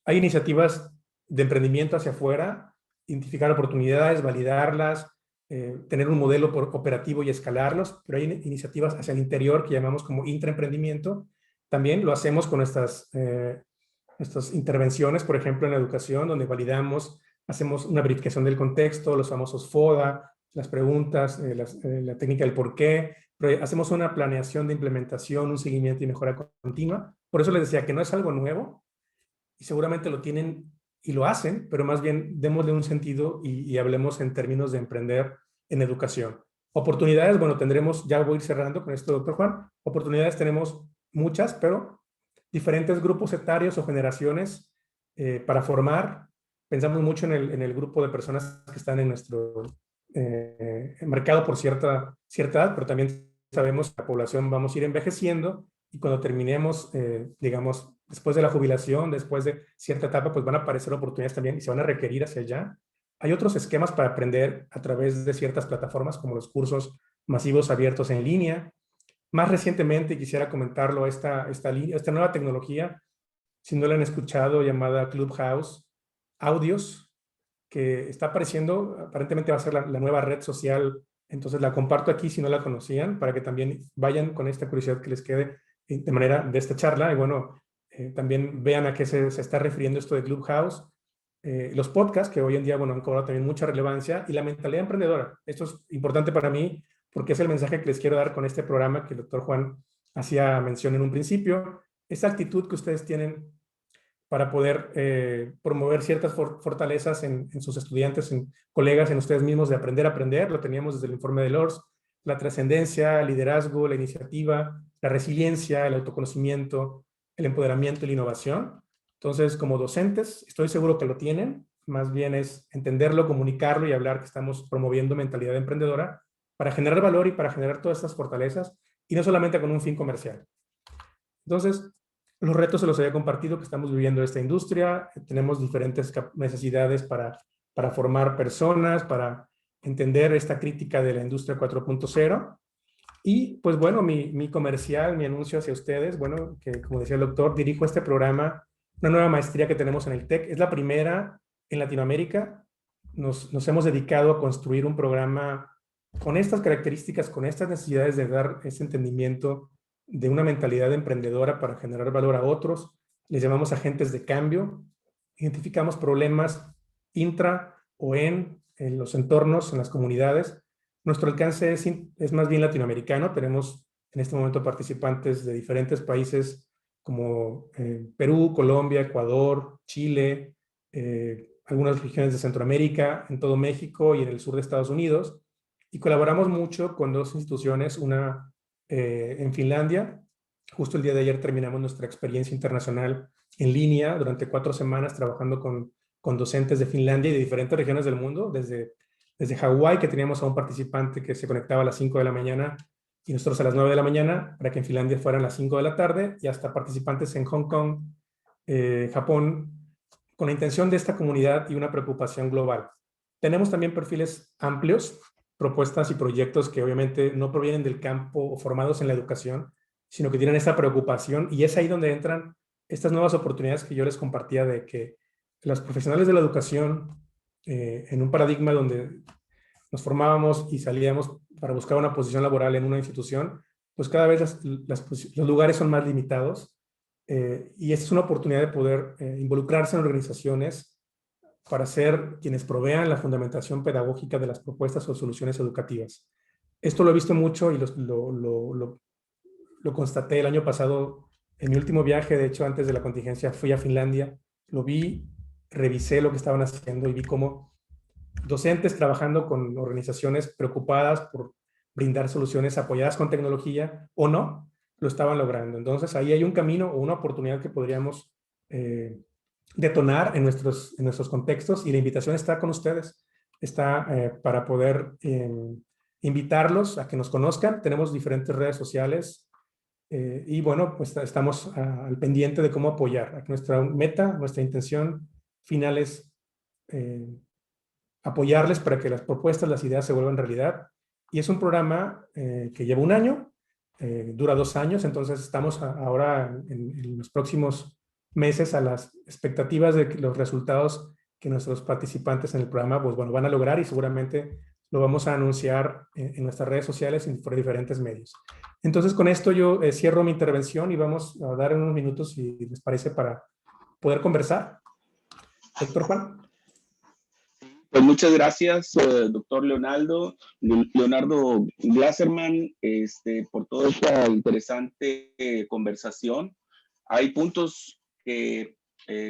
Hay iniciativas de emprendimiento hacia afuera, identificar oportunidades, validarlas, tener un modelo operativo y escalarlos, pero hay iniciativas hacia el interior que llamamos como intraemprendimiento, También lo hacemos con nuestras intervenciones, por ejemplo, en la educación, donde validamos, hacemos una verificación del contexto, los famosos FODA, las preguntas, la técnica del por qué, pero hacemos una planeación de implementación, un seguimiento y mejora continua. Por eso les decía que no es algo nuevo y seguramente lo tienen y lo hacen, pero más bien démosle un sentido y hablemos en términos de emprender en educación. Oportunidades, bueno, tendremos, ya voy a ir cerrando con esto, doctor Juan, oportunidades tenemos muchas, pero diferentes grupos etarios o generaciones para formar. Pensamos mucho en el grupo de personas que están en nuestro marcado por cierta edad, pero también sabemos que la población vamos a ir envejeciendo y cuando terminemos, digamos, después de la jubilación, después de cierta etapa, pues van a aparecer oportunidades también y se van a requerir hacia allá. Hay otros esquemas para aprender a través de ciertas plataformas como los cursos masivos abiertos en línea. Más recientemente, quisiera comentarlo, esta nueva tecnología, si no la han escuchado, llamada Clubhouse, audios, que está apareciendo, aparentemente va a ser la nueva red social, entonces la comparto aquí si no la conocían, para que también vayan con esta curiosidad que les quede de manera de esta charla, y bueno, también vean a qué se está refiriendo esto de Clubhouse, los podcasts, que hoy en día, bueno, han cobrado también mucha relevancia, y la mentalidad emprendedora. Esto es importante para mí, porque es el mensaje que les quiero dar con este programa que el doctor Juan hacía mención en un principio, esa actitud que ustedes tienen para poder promover ciertas fortalezas en sus estudiantes, en colegas, en ustedes mismos, de aprender a aprender. Lo teníamos desde el informe de Lours, la trascendencia, el liderazgo, la iniciativa, la resiliencia, el autoconocimiento, el empoderamiento y la innovación. Entonces, como docentes, estoy seguro que lo tienen. Más bien es entenderlo, comunicarlo y hablar que estamos promoviendo mentalidad emprendedora para generar valor y para generar todas estas fortalezas, y no solamente con un fin comercial. Entonces, los retos se los había compartido, que estamos viviendo esta industria, tenemos diferentes necesidades para formar personas, para entender esta crítica de la industria 4.0. Y pues bueno, mi comercial, mi anuncio hacia ustedes, bueno, que como decía el doctor, dirijo este programa, una nueva maestría que tenemos en el TEC, es la primera en Latinoamérica. Nos hemos dedicado a construir un programa con estas características, con estas necesidades de dar ese entendimiento de una mentalidad emprendedora para generar valor a otros. Les llamamos agentes de cambio. Identificamos problemas intra o en los entornos, en las comunidades. Nuestro alcance es más bien latinoamericano. Tenemos en este momento participantes de diferentes países como Perú, Colombia, Ecuador, Chile, algunas regiones de Centroamérica, en todo México y en el sur de Estados Unidos. Y colaboramos mucho con dos instituciones, una en Finlandia. Justo el día de ayer terminamos nuestra experiencia internacional en línea durante 4 semanas trabajando con docentes de Finlandia y de diferentes regiones del mundo, desde Hawái, que teníamos a un participante que se conectaba a las 5 de la mañana y nosotros a las 9 de la mañana, para que en Finlandia fueran las 5 de la tarde, y hasta participantes en Hong Kong, Japón, con la intención de esta comunidad y una preocupación global. Tenemos también perfiles amplios, propuestas y proyectos que obviamente no provienen del campo o formados en la educación, sino que tienen esta preocupación, y es ahí donde entran estas nuevas oportunidades que yo les compartía, de que los profesionales de la educación, en un paradigma donde nos formábamos y salíamos para buscar una posición laboral en una institución, pues cada vez los lugares son más limitados, y esta es una oportunidad de poder involucrarse en organizaciones para ser quienes provean la fundamentación pedagógica de las propuestas o soluciones educativas. Esto lo he visto mucho y lo constaté el año pasado en mi último viaje. De hecho, antes de la contingencia fui a Finlandia, lo vi, revisé lo que estaban haciendo y vi cómo docentes trabajando con organizaciones preocupadas por brindar soluciones apoyadas con tecnología o no, lo estaban logrando. Entonces ahí hay un camino o una oportunidad que podríamos detonar en nuestros contextos, y la invitación está con ustedes, está para poder invitarlos a que nos conozcan. Tenemos diferentes redes sociales y bueno, pues estamos al pendiente de cómo apoyar. Nuestra meta, nuestra intención final es apoyarles para que las propuestas, las ideas se vuelvan realidad. Y es un programa que lleva 1 año, dura 2 años, entonces estamos ahora en los próximos meses a las expectativas de que los resultados que nuestros participantes en el programa, pues bueno, van a lograr, y seguramente lo vamos a anunciar en nuestras redes sociales y por diferentes medios. Entonces, con esto yo cierro mi intervención y vamos a dar unos minutos, si les parece, para poder conversar. Doctor Juan. Pues muchas gracias, doctor Leonardo Glasserman, por toda esta interesante conversación. Hay puntos que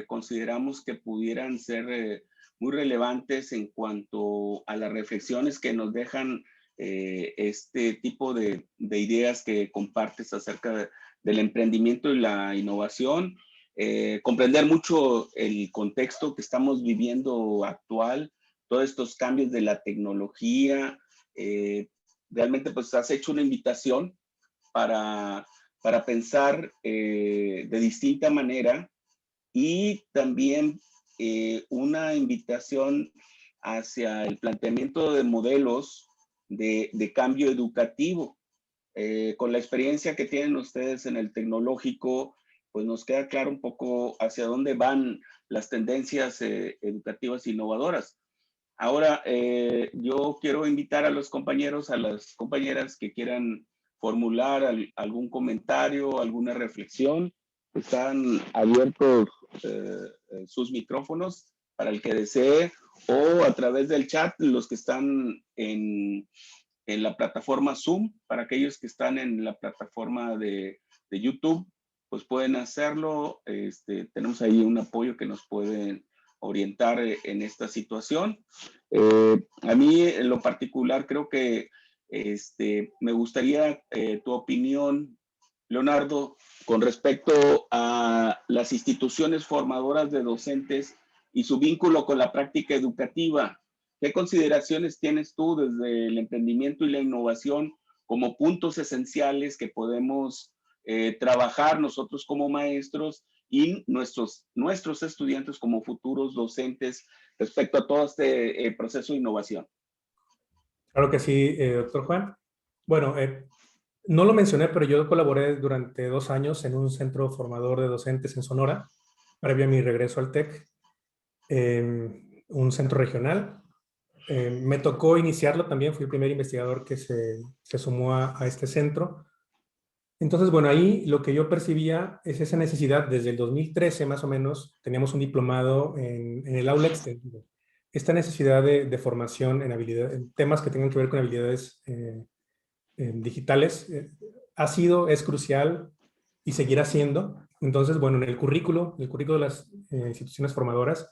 consideramos que pudieran ser muy relevantes en cuanto a las reflexiones que nos dejan este tipo de ideas que compartes acerca del emprendimiento y la innovación. Comprender mucho el contexto que estamos viviendo actual, todos estos cambios de la tecnología. Realmente pues has hecho una invitación para pensar de distinta manera, y también una invitación hacia el planteamiento de modelos de cambio educativo. Con la experiencia que tienen ustedes en el tecnológico, pues nos queda claro un poco hacia dónde van las tendencias educativas innovadoras. Ahora, yo quiero invitar a los compañeros, a las compañeras que quieran formular algún comentario, alguna reflexión. Están abiertos sus micrófonos para el que desee, o a través del chat, los que están en la plataforma Zoom, para aquellos que están en la plataforma de YouTube, pues pueden hacerlo. Tenemos ahí un apoyo que nos pueden orientar en esta situación. A mí, en lo particular, creo que me gustaría tu opinión, Leonardo, con respecto a las instituciones formadoras de docentes y su vínculo con la práctica educativa. ¿Qué consideraciones tienes tú desde el emprendimiento y la innovación como puntos esenciales que podemos trabajar nosotros como maestros y nuestros estudiantes como futuros docentes respecto a todo este proceso de innovación? Claro que sí, doctor Juan. Bueno, no lo mencioné, pero yo colaboré durante 2 años en un centro formador de docentes en Sonora, previo a mi regreso al TEC, un centro regional. Me tocó iniciarlo también, fui el primer investigador que se sumó a este centro. Entonces, bueno, ahí lo que yo percibía es esa necesidad. Desde el 2013 más o menos teníamos un diplomado en el aula extendido. Esta necesidad de formación en habilidades, en temas que tengan que ver con habilidades digitales, es crucial y seguirá siendo. Entonces, bueno, en el currículo de las instituciones formadoras,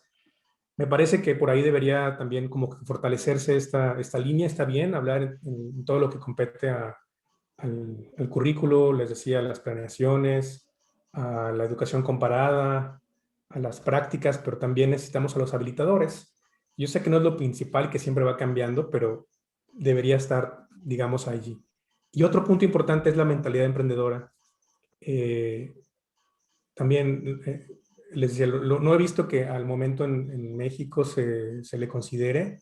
me parece que por ahí debería también como fortalecerse esta línea. Está bien hablar en todo lo que compete al currículo, les decía, a las planeaciones, a la educación comparada, a las prácticas, pero también necesitamos a los habilitadores. Yo sé que no es lo principal, que siempre va cambiando, pero debería estar, digamos, allí. Y otro punto importante es la mentalidad emprendedora. También les decía, no he visto que al momento en México se le considere.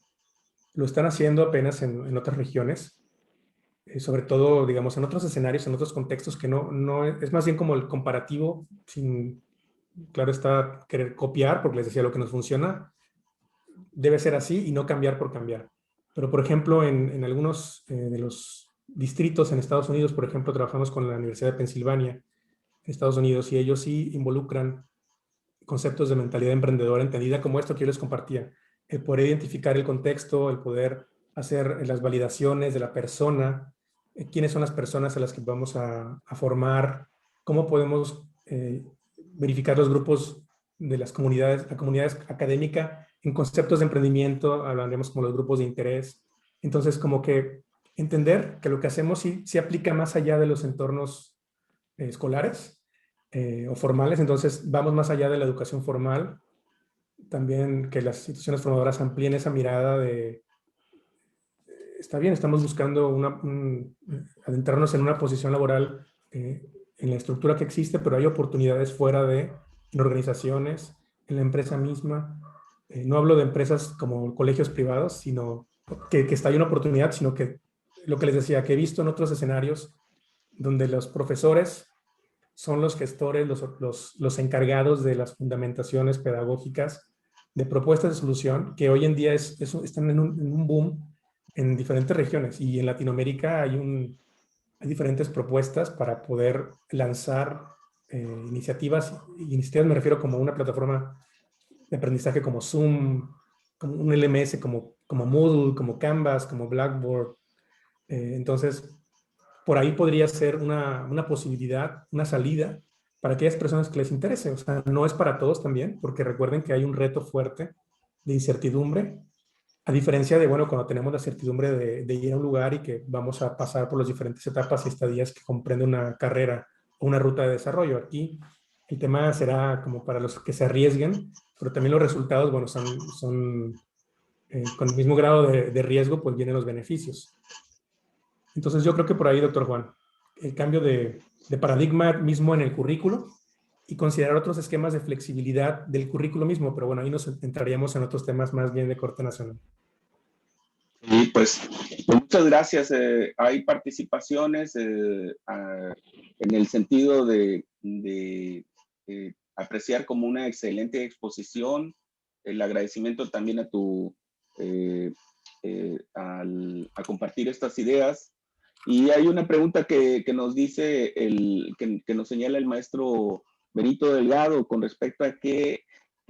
Lo están haciendo apenas en otras regiones, sobre todo, digamos, en otros escenarios, en otros contextos, que no es más bien como el comparativo, sin, claro está, querer copiar, porque les decía, lo que nos funciona debe ser así y no cambiar por cambiar. Pero, por ejemplo, en algunos de los distritos en Estados Unidos, por ejemplo, trabajamos con la Universidad de Pensilvania, en Estados Unidos, y ellos sí involucran conceptos de mentalidad emprendedora entendida como esto que yo les compartía. El poder identificar el contexto, el poder hacer las validaciones de la persona, quiénes son las personas a las que vamos a formar, cómo podemos verificar los grupos de las comunidades, la comunidad académica en conceptos de emprendimiento, hablaremos como los grupos de interés. Entonces, como que entender que lo que hacemos sí aplica más allá de los entornos escolares o formales. Entonces, vamos más allá de la educación formal. También que las instituciones formadoras amplíen esa mirada de está bien, estamos buscando adentrarnos en una posición laboral en la estructura que existe, pero hay oportunidades fuera en organizaciones, en la empresa misma. No hablo de empresas como colegios privados, sino que está ahí una oportunidad, sino que lo que les decía, que he visto en otros escenarios donde los profesores son los gestores, los encargados de las fundamentaciones pedagógicas, de propuestas de solución, que hoy en día están en un boom en diferentes regiones, y en Latinoamérica hay diferentes propuestas para poder lanzar iniciativas. Iniciativas me refiero como una plataforma de aprendizaje como Zoom, como un LMS, como Moodle, como Canvas, como Blackboard. Entonces, por ahí podría ser una posibilidad, una salida para aquellas personas que les interese. O sea, no es para todos también, porque recuerden que hay un reto fuerte de incertidumbre, a diferencia de, bueno, cuando tenemos la certidumbre de ir a un lugar y que vamos a pasar por las diferentes etapas y estadías que comprende una carrera o una ruta de desarrollo. Aquí el tema será como para los que se arriesguen, pero también los resultados, bueno, son con el mismo grado de riesgo, pues vienen los beneficios. Entonces yo creo que por ahí, doctor Juan, el cambio de paradigma mismo en el currículo y considerar otros esquemas de flexibilidad del currículo mismo, pero bueno, ahí nos entraríamos en otros temas más bien de corte nacional. Y pues muchas gracias. Hay participaciones en el sentido de apreciar como una excelente exposición. El agradecimiento también a a compartir estas ideas. Y hay una pregunta que nos dice, que nos señala el maestro Benito Delgado con respecto a qué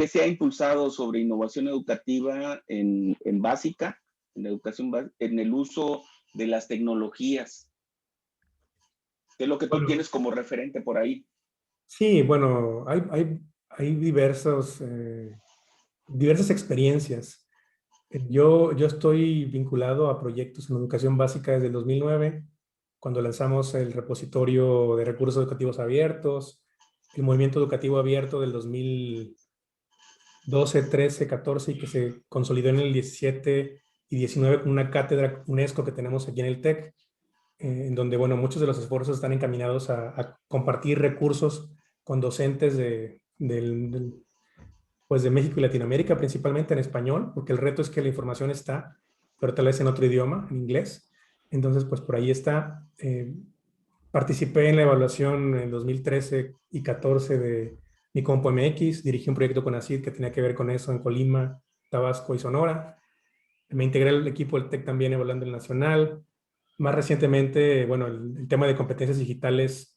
se ha impulsado sobre innovación educativa en básica, en la educación, en el uso de las tecnologías. ¿Qué es lo que tú tienes como referente por ahí? Sí, bueno, hay diversas experiencias. Yo estoy vinculado a proyectos en educación básica desde el 2009, cuando lanzamos el repositorio de recursos educativos abiertos, el movimiento educativo abierto del 2012, 13, 14, y que se consolidó en el 17 y 19 con una cátedra UNESCO que tenemos aquí en el TEC, en donde, bueno, muchos de los esfuerzos están encaminados a compartir recursos con docentes pues de México y Latinoamérica, principalmente en español, porque el reto es que la información está, pero tal vez en otro idioma, en inglés. Entonces, pues por ahí está. Participé en la evaluación en 2013 y 14 de Mi Compo MX, dirigí un proyecto con ACID que tenía que ver con eso en Colima, Tabasco y Sonora. Me integré al equipo del TEC también evaluando el nacional. Más recientemente, bueno, el tema de competencias digitales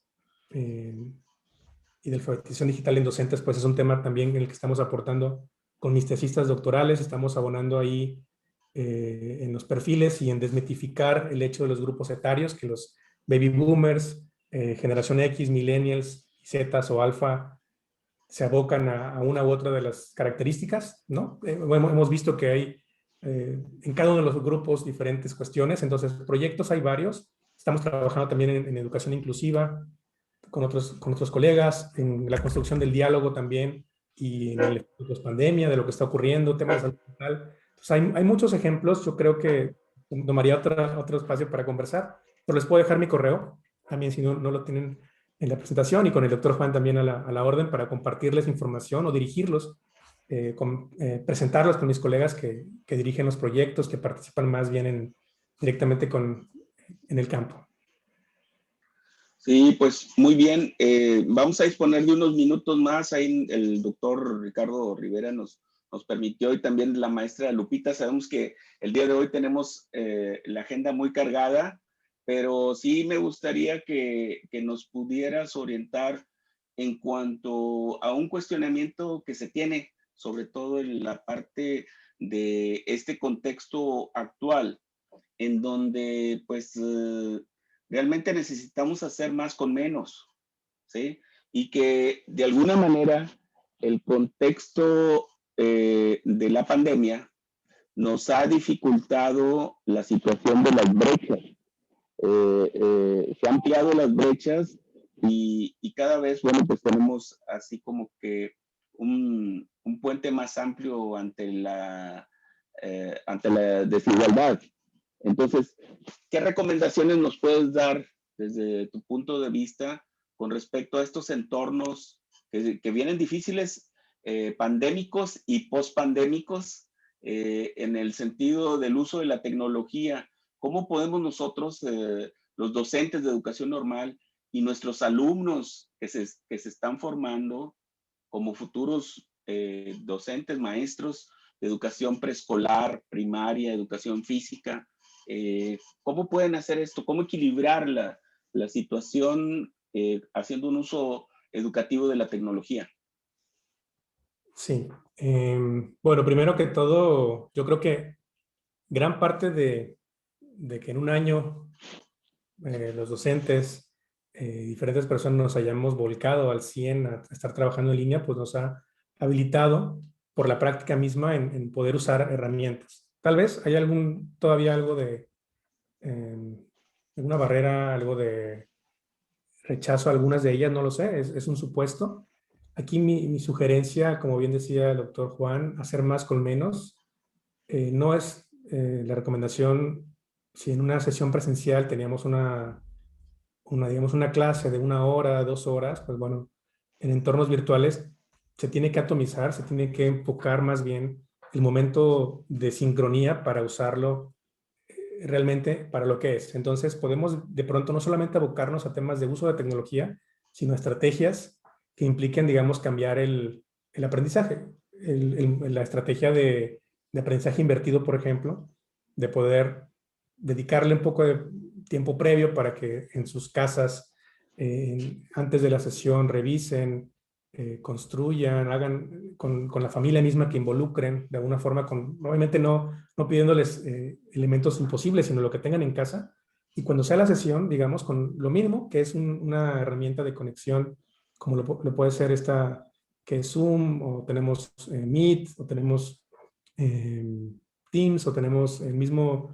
y de alfabetización digital en docentes, pues es un tema también en el que estamos aportando con mis tesistas doctorales. Estamos abonando ahí en los perfiles y en desmitificar el hecho de los grupos etarios, que los baby boomers, generación X, millennials, Zetas o alfa se abocan a una u otra de las características, ¿no? Bueno, hemos visto que hay en cada uno de los grupos diferentes cuestiones, entonces proyectos hay varios. Estamos trabajando también en educación inclusiva, con otros colegas, en la construcción del diálogo también y en el post-pandemia, de lo que está ocurriendo, temas de salud mental. Entonces, hay muchos ejemplos. Yo creo que tomaría otro espacio para conversar, pero les puedo dejar mi correo también si no lo tienen en la presentación, y con el doctor Juan también a la orden para compartirles información o dirigirlos, presentarlos con mis colegas que dirigen los proyectos, que participan más bien directamente en el campo. Sí, pues muy bien. Vamos a disponer de unos minutos más. Ahí el doctor Ricardo Rivera nos permitió, y también la maestra Lupita. Sabemos que el día de hoy tenemos la agenda muy cargada, pero sí me gustaría que nos pudieras orientar en cuanto a un cuestionamiento que se tiene, sobre todo en la parte de este contexto actual, en donde pues realmente necesitamos hacer más con menos, ¿sí? Y que de alguna manera el contexto de la pandemia nos ha dificultado la situación de las brechas. Se han ampliado las brechas y cada vez, bueno, pues tenemos así como que un puente más amplio ante la desigualdad. Entonces, ¿qué recomendaciones nos puedes dar desde tu punto de vista con respecto a estos entornos que vienen difíciles, pandémicos y post-pandémicos, en el sentido del uso de la tecnología? ¿Cómo podemos nosotros, los docentes de educación normal y nuestros alumnos que se están formando como futuros docentes, maestros de educación preescolar, primaria, educación física, ¿Cómo pueden hacer esto? ¿Cómo equilibrar la situación haciendo un uso educativo de la tecnología? Sí. Bueno, primero que todo, yo creo que gran parte de que en un año los docentes, diferentes personas nos hayamos volcado al 100 a estar trabajando en línea, pues nos ha habilitado por la práctica misma en poder usar herramientas. Tal vez hay todavía algo de alguna barrera, algo de rechazo a algunas de ellas, no lo sé, es un supuesto. Aquí mi sugerencia, como bien decía el doctor Juan, hacer más con menos. No es la recomendación, si en una sesión presencial teníamos digamos, una clase de 1 hora, 2 horas, pues bueno, en entornos virtuales se tiene que atomizar, se tiene que enfocar más bien el momento de sincronía para usarlo realmente para lo que es. Entonces podemos de pronto no solamente abocarnos a temas de uso de tecnología, sino a estrategias que impliquen, digamos, cambiar el aprendizaje. La estrategia de aprendizaje invertido, por ejemplo, de poder dedicarle un poco de tiempo previo para que en sus casas, antes de la sesión, revisen, construyan, hagan con la familia misma, que involucren de alguna forma, obviamente no pidiéndoles elementos imposibles, sino lo que tengan en casa. Y cuando sea la sesión, digamos, con lo mínimo, que es una herramienta de conexión, como lo puede ser esta, que es Zoom, o tenemos Meet, o tenemos Teams, o tenemos el mismo,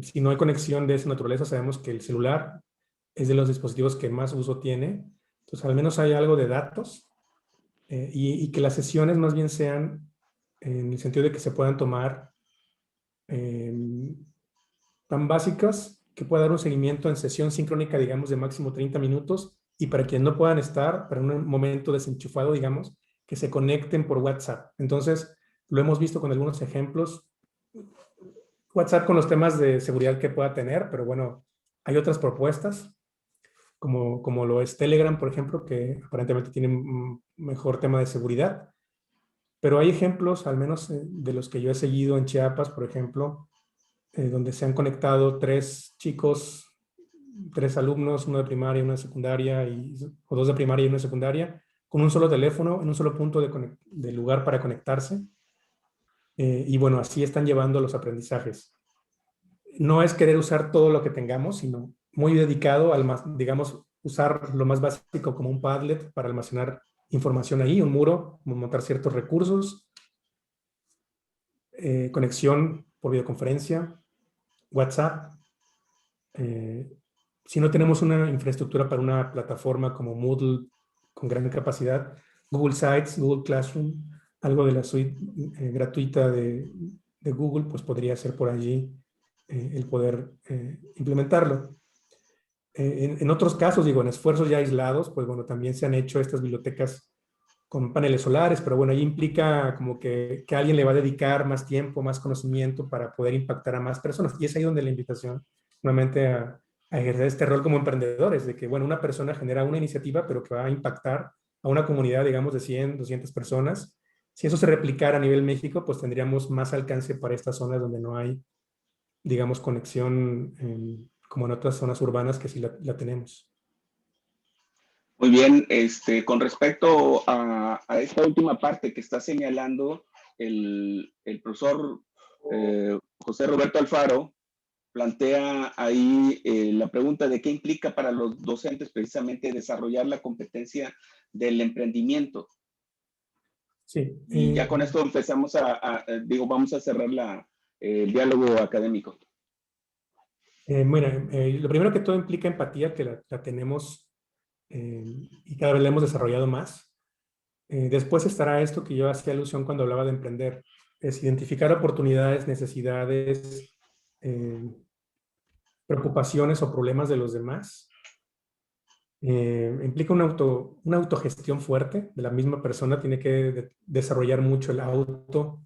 si no hay conexión de esa naturaleza, sabemos que el celular es de los dispositivos que más uso tiene. Entonces, al menos hay algo de datos y que las sesiones más bien sean en el sentido de que se puedan tomar tan básicas que pueda dar un seguimiento en sesión sincrónica, digamos, de máximo 30 minutos, y para quienes no puedan estar, para un momento desenchufado, digamos, que se conecten por WhatsApp. Entonces, lo hemos visto con algunos ejemplos. WhatsApp con los temas de seguridad que pueda tener, pero bueno, hay otras propuestas, como lo es Telegram, por ejemplo, que aparentemente tiene un mejor tema de seguridad. Pero hay ejemplos, al menos de los que yo he seguido en Chiapas, por ejemplo, donde se han conectado 3 chicos, 3 alumnos, uno de primaria, uno de secundaria, o 2 de primaria y uno de secundaria, con un solo teléfono, en un solo punto de lugar para conectarse. Y bueno, así están llevando los aprendizajes. No es querer usar todo lo que tengamos, sino muy dedicado al, digamos, usar lo más básico como un Padlet para almacenar información ahí, un muro, montar ciertos recursos, conexión por videoconferencia, WhatsApp. Si no tenemos una infraestructura para una plataforma como Moodle con gran capacidad, Google Sites, Google Classroom, algo de la suite gratuita de Google, pues podría ser por allí el poder implementarlo. En otros casos, digo, en esfuerzos ya aislados, pues bueno, también se han hecho estas bibliotecas con paneles solares, pero bueno, ahí implica como que alguien le va a dedicar más tiempo, más conocimiento para poder impactar a más personas. Y es ahí donde la invitación, nuevamente, a ejercer este rol como emprendedores, de que, bueno, una persona genera una iniciativa, pero que va a impactar a una comunidad, digamos, de 100, 200 personas. Si eso se replicara a nivel México, pues tendríamos más alcance para estas zonas donde no hay, digamos, conexión como en otras zonas urbanas que sí la tenemos. Muy bien, con respecto a esta última parte que está señalando el profesor José Roberto Alfaro, plantea ahí la pregunta de qué implica para los docentes precisamente desarrollar la competencia del emprendimiento. Sí. Y ya con esto empezamos vamos a cerrar el diálogo académico. Bueno, lo primero que todo implica empatía, que la tenemos y cada vez la hemos desarrollado más. Después estará esto que yo hacía alusión cuando hablaba de emprender, es identificar oportunidades, necesidades, preocupaciones o problemas de los demás. Implica una autogestión fuerte de la misma persona, tiene que desarrollar mucho el auto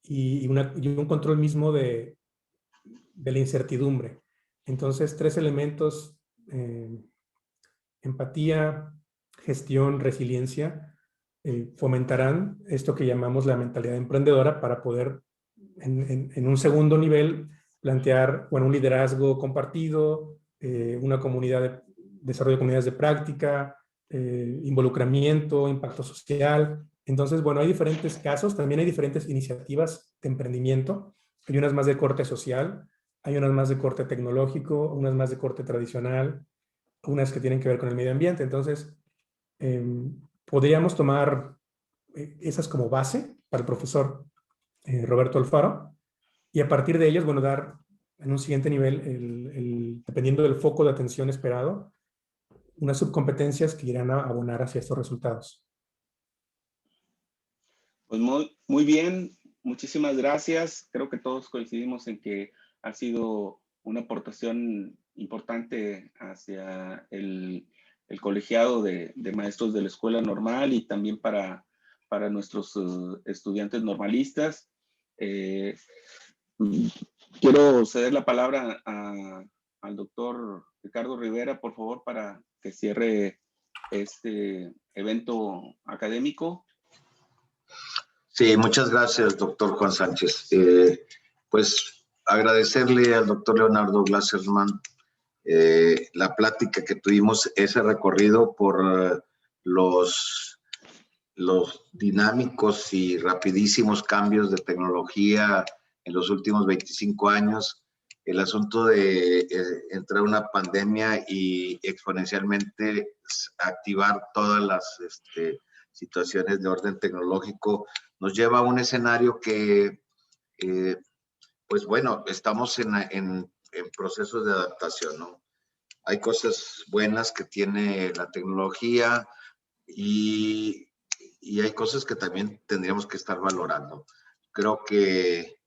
y un control mismo de la incertidumbre. Entonces, 3 elementos: empatía, gestión, resiliencia, fomentarán esto que llamamos la mentalidad emprendedora para poder, en un segundo nivel, plantear, bueno, un liderazgo compartido, una comunidad de desarrollo de comunidades de práctica, involucramiento, impacto social. Entonces, bueno, hay diferentes casos, también hay diferentes iniciativas de emprendimiento. Hay unas más de corte social, hay unas más de corte tecnológico, unas más de corte tradicional, unas que tienen que ver con el medio ambiente. Entonces, podríamos tomar esas como base para el profesor Roberto Alfaro, y a partir de ellos, bueno, dar en un siguiente nivel, dependiendo del foco de atención esperado, unas subcompetencias que irán a abonar hacia estos resultados. Pues muy bien, muchísimas gracias. Creo que todos coincidimos en que ha sido una aportación importante hacia el colegiado de maestros de la escuela normal y también para nuestros estudiantes normalistas. Quiero ceder la palabra al doctor Ricardo Rivera, por favor, para que cierre este evento académico. Sí, muchas gracias, doctor Juan Sánchez. Pues agradecerle al doctor Leonardo Glasserman la plática que tuvimos, ese recorrido por los dinámicos y rapidísimos cambios de tecnología en los últimos 25 años, el asunto de entrar una pandemia y exponencialmente activar todas las situaciones de orden tecnológico, nos lleva a un escenario que, pues bueno, estamos en procesos de adaptación, ¿no? Hay cosas buenas que tiene la tecnología y hay cosas que también tendríamos que estar valorando. Creo que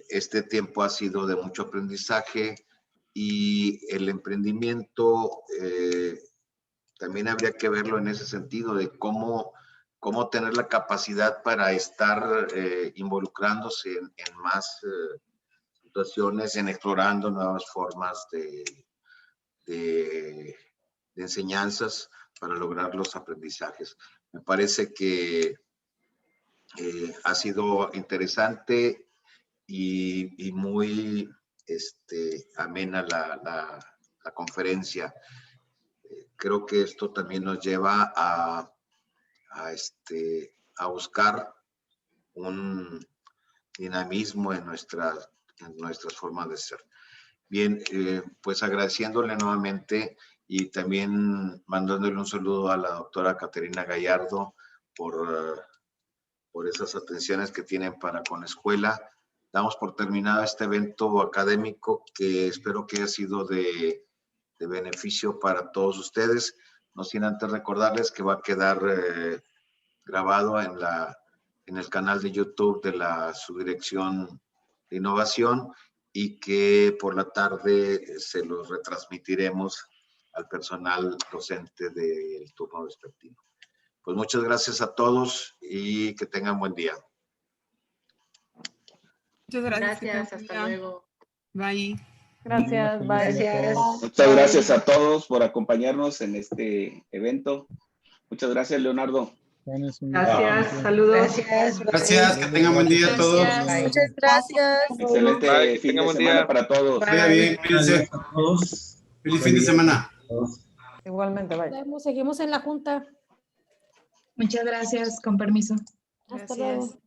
este tiempo ha sido de mucho aprendizaje y el emprendimiento también habría que verlo en ese sentido de cómo tener la capacidad para estar involucrándose en más situaciones, en explorando nuevas formas de enseñanzas para lograr los aprendizajes. Me parece que ha sido interesante y muy amena la conferencia. Creo que esto también nos lleva a buscar un dinamismo en nuestras formas de ser. Bien, pues agradeciéndole nuevamente y también mandándole un saludo a la doctora Caterina Gallardo por esas atenciones que tienen para con la escuela. Damos por terminado este evento académico que espero que haya sido de beneficio para todos ustedes. No sin antes recordarles que va a quedar grabado en el canal de YouTube de la Subdirección de Innovación y que por la tarde se los retransmitiremos al personal docente del turno respectivo. Pues muchas gracias a todos y que tengan buen día. Muchas gracias. Gracias, hasta luego. Bye. Gracias, bye. Gracias. Muchas gracias a todos por acompañarnos en este evento. Muchas gracias, Leonardo. Gracias, saludos. Gracias, que tengan buen día a todos. Muchas gracias. Excelente Bye, fin de buen semana día. para todos. Vaya bien, cuídense. Feliz fin de semana. Igualmente, bye. Seguimos en la junta. Muchas gracias, con permiso. Hasta luego.